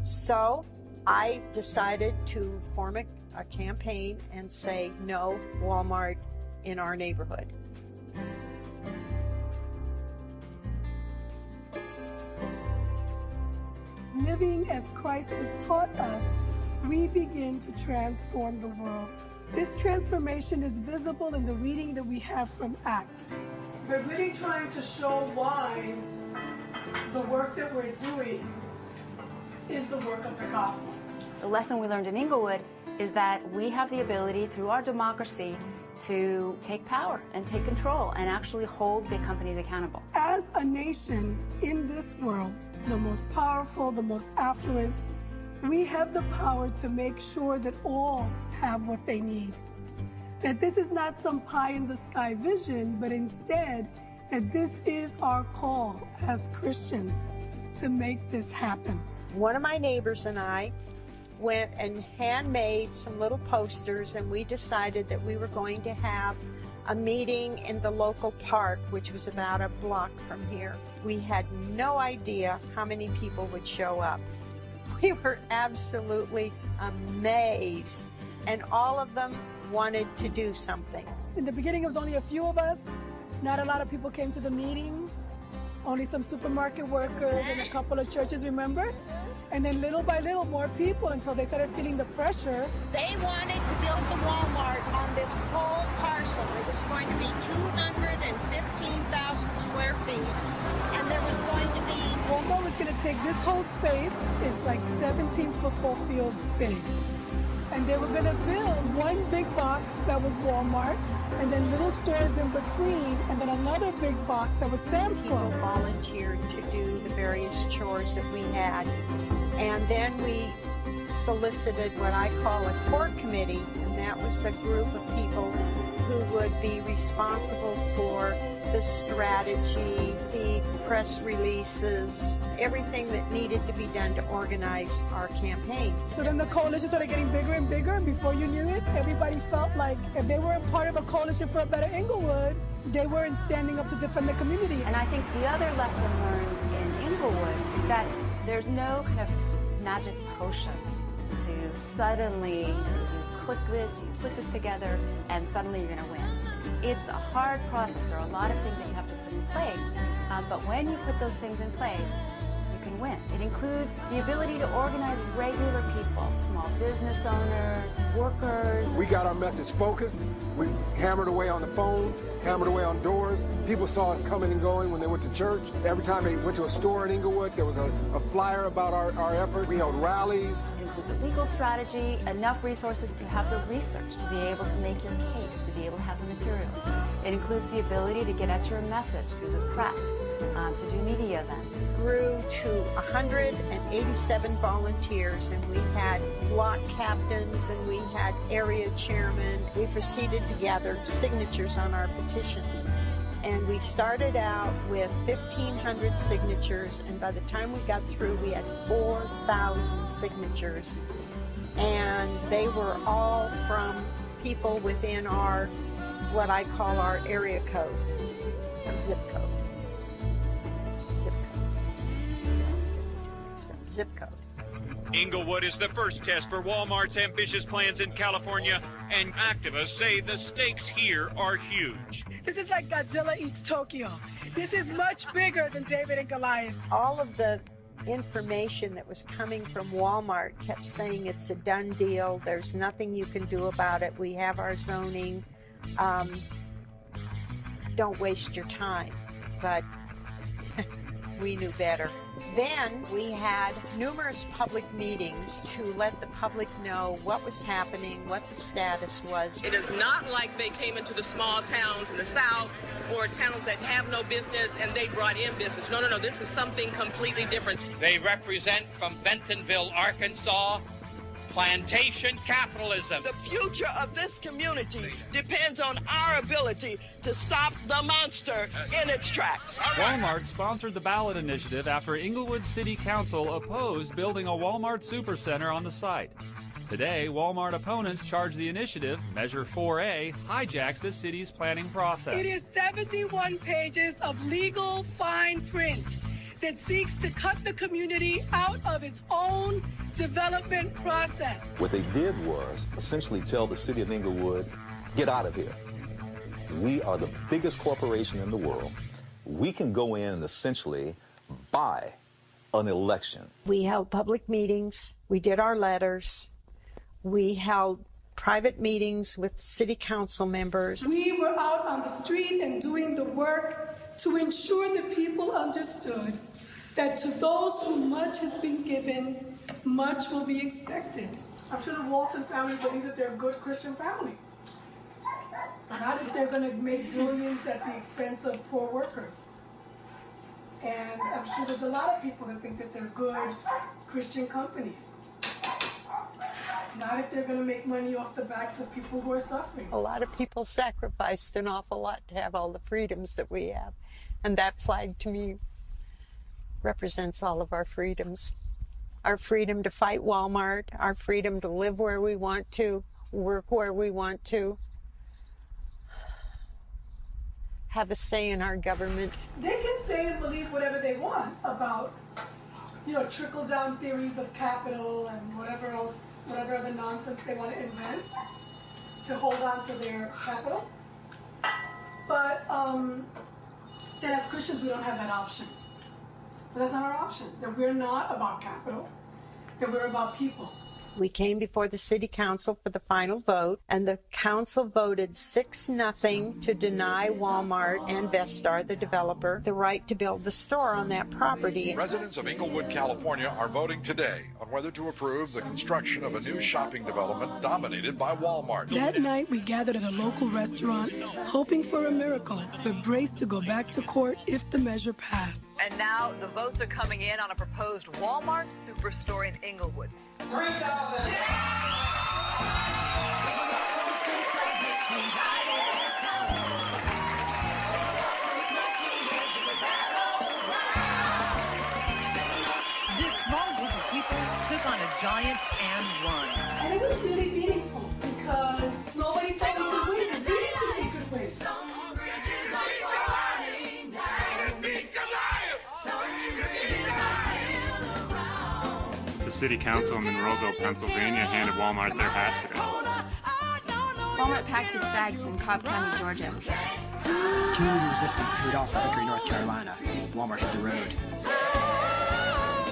So I decided to form a campaign and say no Walmart in our neighborhood. Living as Christ has taught us, we begin to transform the world. This transformation is visible in the reading that we have from Acts. We're really trying to show why the work that we're doing is the work of the gospel. The lesson we learned in Inglewood is that we have the ability through our democracy to take power and take control and actually hold big companies accountable. As a nation in this world, the most powerful, the most affluent, we have the power to make sure that all have what they need. That this is not some pie-in-the-sky vision, but instead that this is our call as Christians to make this happen. One of my neighbors and I went and handmade some little posters, and we decided that we were going to have a meeting in the local park, which was about a block from here. We had no idea how many people would show up. We were absolutely amazed, and all of them wanted to do something. In the beginning, it was only a few of us. Not a lot of people came to the meetings. Only some supermarket workers and a couple of churches, remember? And then little by little, more people until they started feeling the pressure. They wanted to build the Walmart on this whole parcel. It was going to be 215,000 square feet, and there was going to be... Walmart was going to take this whole space. It's like 17 football fields big. And they were going to build one big box that was Walmart, and then little stores in between, and then another big box that was Sam's Club. People volunteered to do the various chores that we had. And then we solicited what I call a core committee, and that was a group of people who would be responsible for the strategy, the press releases, everything that needed to be done to organize our campaign. So then the coalition started getting bigger and bigger, and before you knew it, everybody felt like if they weren't part of a coalition for a better Inglewood, they weren't standing up to defend the community. And I think the other lesson learned in Inglewood is that there's no kind of magic potion to suddenly, you click this, you put this together, and suddenly you're going to win. It's a hard process. There are a lot of things that you have to put in place, but when you put those things in place, you can win. It includes the ability to organize regular people, small business owners, workers. We got our message focused. We hammered away on the phones, hammered away on doors. People saw us coming and going when they went to church. Every time they went to a store in Inglewood, there was a flyer about our effort. We held rallies. It includes a legal strategy, enough resources to have the research, to be able to make your case, to be able to have the materials. It includes the ability to get at your message through the press, to do media events. Grew to 187 volunteers, and we had block captains, and we had area chairmen. We proceeded to gather signatures on our petitions. And we started out with 1,500 signatures, and by the time we got through, we had 4,000 signatures. And they were all from people within our, what I call our area code, our zip code. Zip code. Inglewood is the first test for Walmart's ambitious plans in California, and activists say the stakes here are huge. This is like Godzilla eats Tokyo. This is much bigger than David and Goliath. All of the information that was coming from Walmart kept saying it's a done deal. There's nothing you can do about it. We have our zoning. Don't waste your time. But we knew better. Then we had numerous public meetings to let the public know what was happening, what the status was. It is not like they came into the small towns in the South or towns that have no business and they brought in business. No, no, no, this is something completely different. They represent from Bentonville, Arkansas, plantation capitalism. The future of this community depends on our ability to stop the monster in its tracks. Walmart sponsored the ballot initiative after Inglewood City Council opposed building a Walmart supercenter on the site. Today, Walmart opponents charge the initiative, Measure 4A, hijacks the city's planning process. It is 71 pages of legal fine print that seeks to cut the community out of its own development process. What they did was essentially tell the city of Inglewood, get out of here. We are the biggest corporation in the world. We can go in and essentially buy an election. We held public meetings. We did our letters. We held private meetings with city council members. We were out on the street and doing the work to ensure that people understood that to those whom much has been given, much will be expected. I'm sure the Walton family believes that they're a good Christian family. Not if they're going to make billions at the expense of poor workers. And I'm sure there's a lot of people that think that they're good Christian companies. Not if they're going to make money off the backs of people who are suffering. A lot of people sacrificed an awful lot to have all the freedoms that we have. And that flag, to me, represents all of our freedoms. Our freedom to fight Walmart, our freedom to live where we want to, work where we want to, have a say in our government. They can say and believe whatever they want about, trickle-down theories of capital and whatever else, whatever other nonsense they want to invent to hold on to their capital. But then as Christians, we don't have that option. But that's not our option, that we're not about capital, that we're about people. We came before the city council for the final vote, and the council voted 6-0 to deny Walmart and Vestar, the developer, the right to build the store on that property. Residents of Inglewood, California are voting today on whether to approve the construction of a new shopping development dominated by Walmart. That night, we gathered at a local restaurant, hoping for a miracle, but braced to go back to court if the measure passed. And now the votes are coming in on a proposed Walmart superstore in Inglewood. 3,000. This small group of people took on a giant and won. And it was really meaningful because nobody told me to win. It's really a good place. The City Council in Monroeville, Pennsylvania handed Walmart their hat today. Walmart packs its bags in Cobb County, Georgia. Community resistance paid off for Hickory, North Carolina. Walmart hit the road.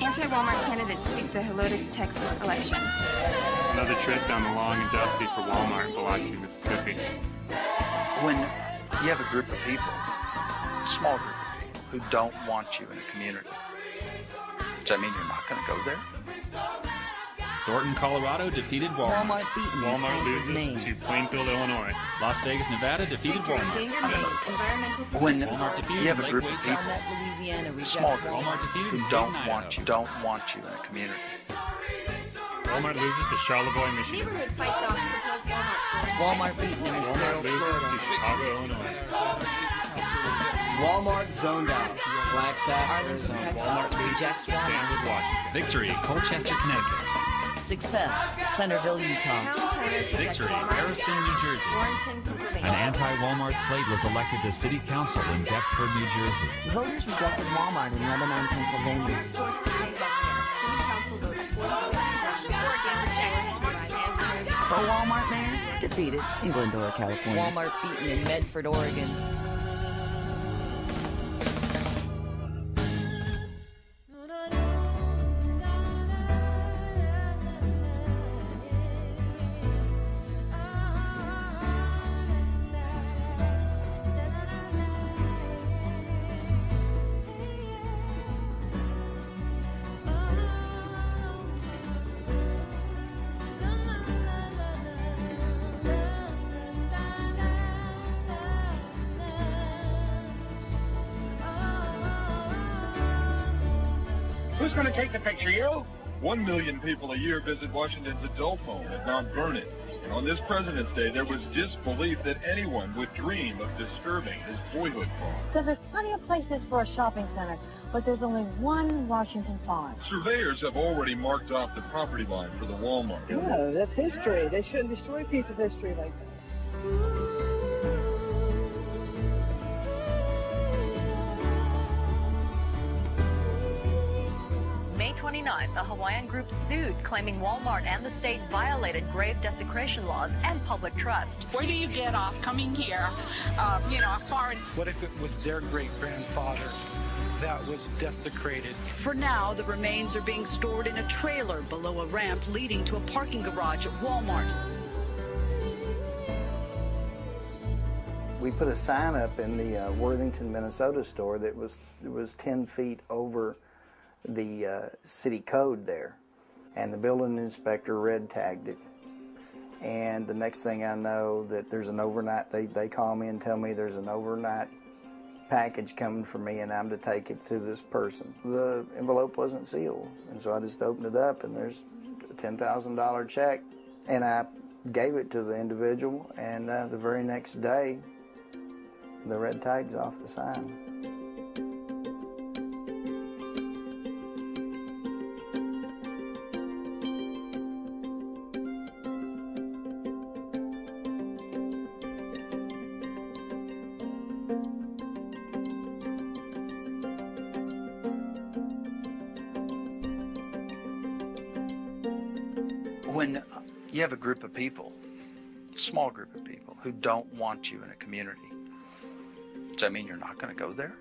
Anti-Walmart candidates sweep the Helotes, Texas election. Another trip down the long and dusty for Walmart in Biloxi, Mississippi. When you have a group of people, a small group of people, who don't want you in a community, does that mean you're not going to go there? Thornton, Colorado defeated Walmart. Walmart loses to Plainfield, Illinois. Las Vegas, Nevada defeated Walmart. When Walmart defeated you have a group Lake of Wade, people, Texas. small group, Walmart defeated who don't want you in a community. Walmart loses to Charlevoix, Michigan. Neighborhood fights off proposed Walmart. Walmart beat Walmart loses to Chicago, Illinois. Walmart zoned out. Flagstaff, Arlington, Arizona. Texas rejects Walmart. Stanwood, Washington. Victory, Colchester, Connecticut. Success, Centerville, Utah. Victory, Harrison, New Jersey. Warrenton, Pennsylvania. An anti-Walmart slate was elected to City Council in Deptford, New Jersey. Voters rejected Walmart in Lebanon, Pennsylvania. City Council votes 46 Pro-Walmart mayor defeated in Glendora, California. Walmart beaten in Medford, Oregon. Who's going to take the picture, you? 1 million people a year visit Washington's adult home at Mount Vernon. And on this President's Day, there was disbelief that anyone would dream of disturbing his boyhood farm. Because there's plenty of places for a shopping center, but there's only one Washington farm. Surveyors have already marked off the property line for the Walmart. No, that's history. They shouldn't destroy a piece of history like that. May 29th, a Hawaiian group sued, claiming Walmart and the state violated grave desecration laws and public trust. Where do you get off coming here, foreign? What if it was their great-grandfather that was desecrated? For now, the remains are being stored in a trailer below a ramp leading to a parking garage at Walmart. We put a sign up in the Worthington, Minnesota store that was 10 feet over the city code there, and the building inspector red tagged it. And the next thing I know, that there's an overnight, they call me and tell me there's an overnight package coming for me and I'm to take it to this person. The envelope wasn't sealed, and so I just opened it up and there's a $10,000 check, and I gave it to the individual, and the very next day the red tag's off the sign. When you have a group of people, small group of people, who don't want you in a community, does that mean you're not going to go there?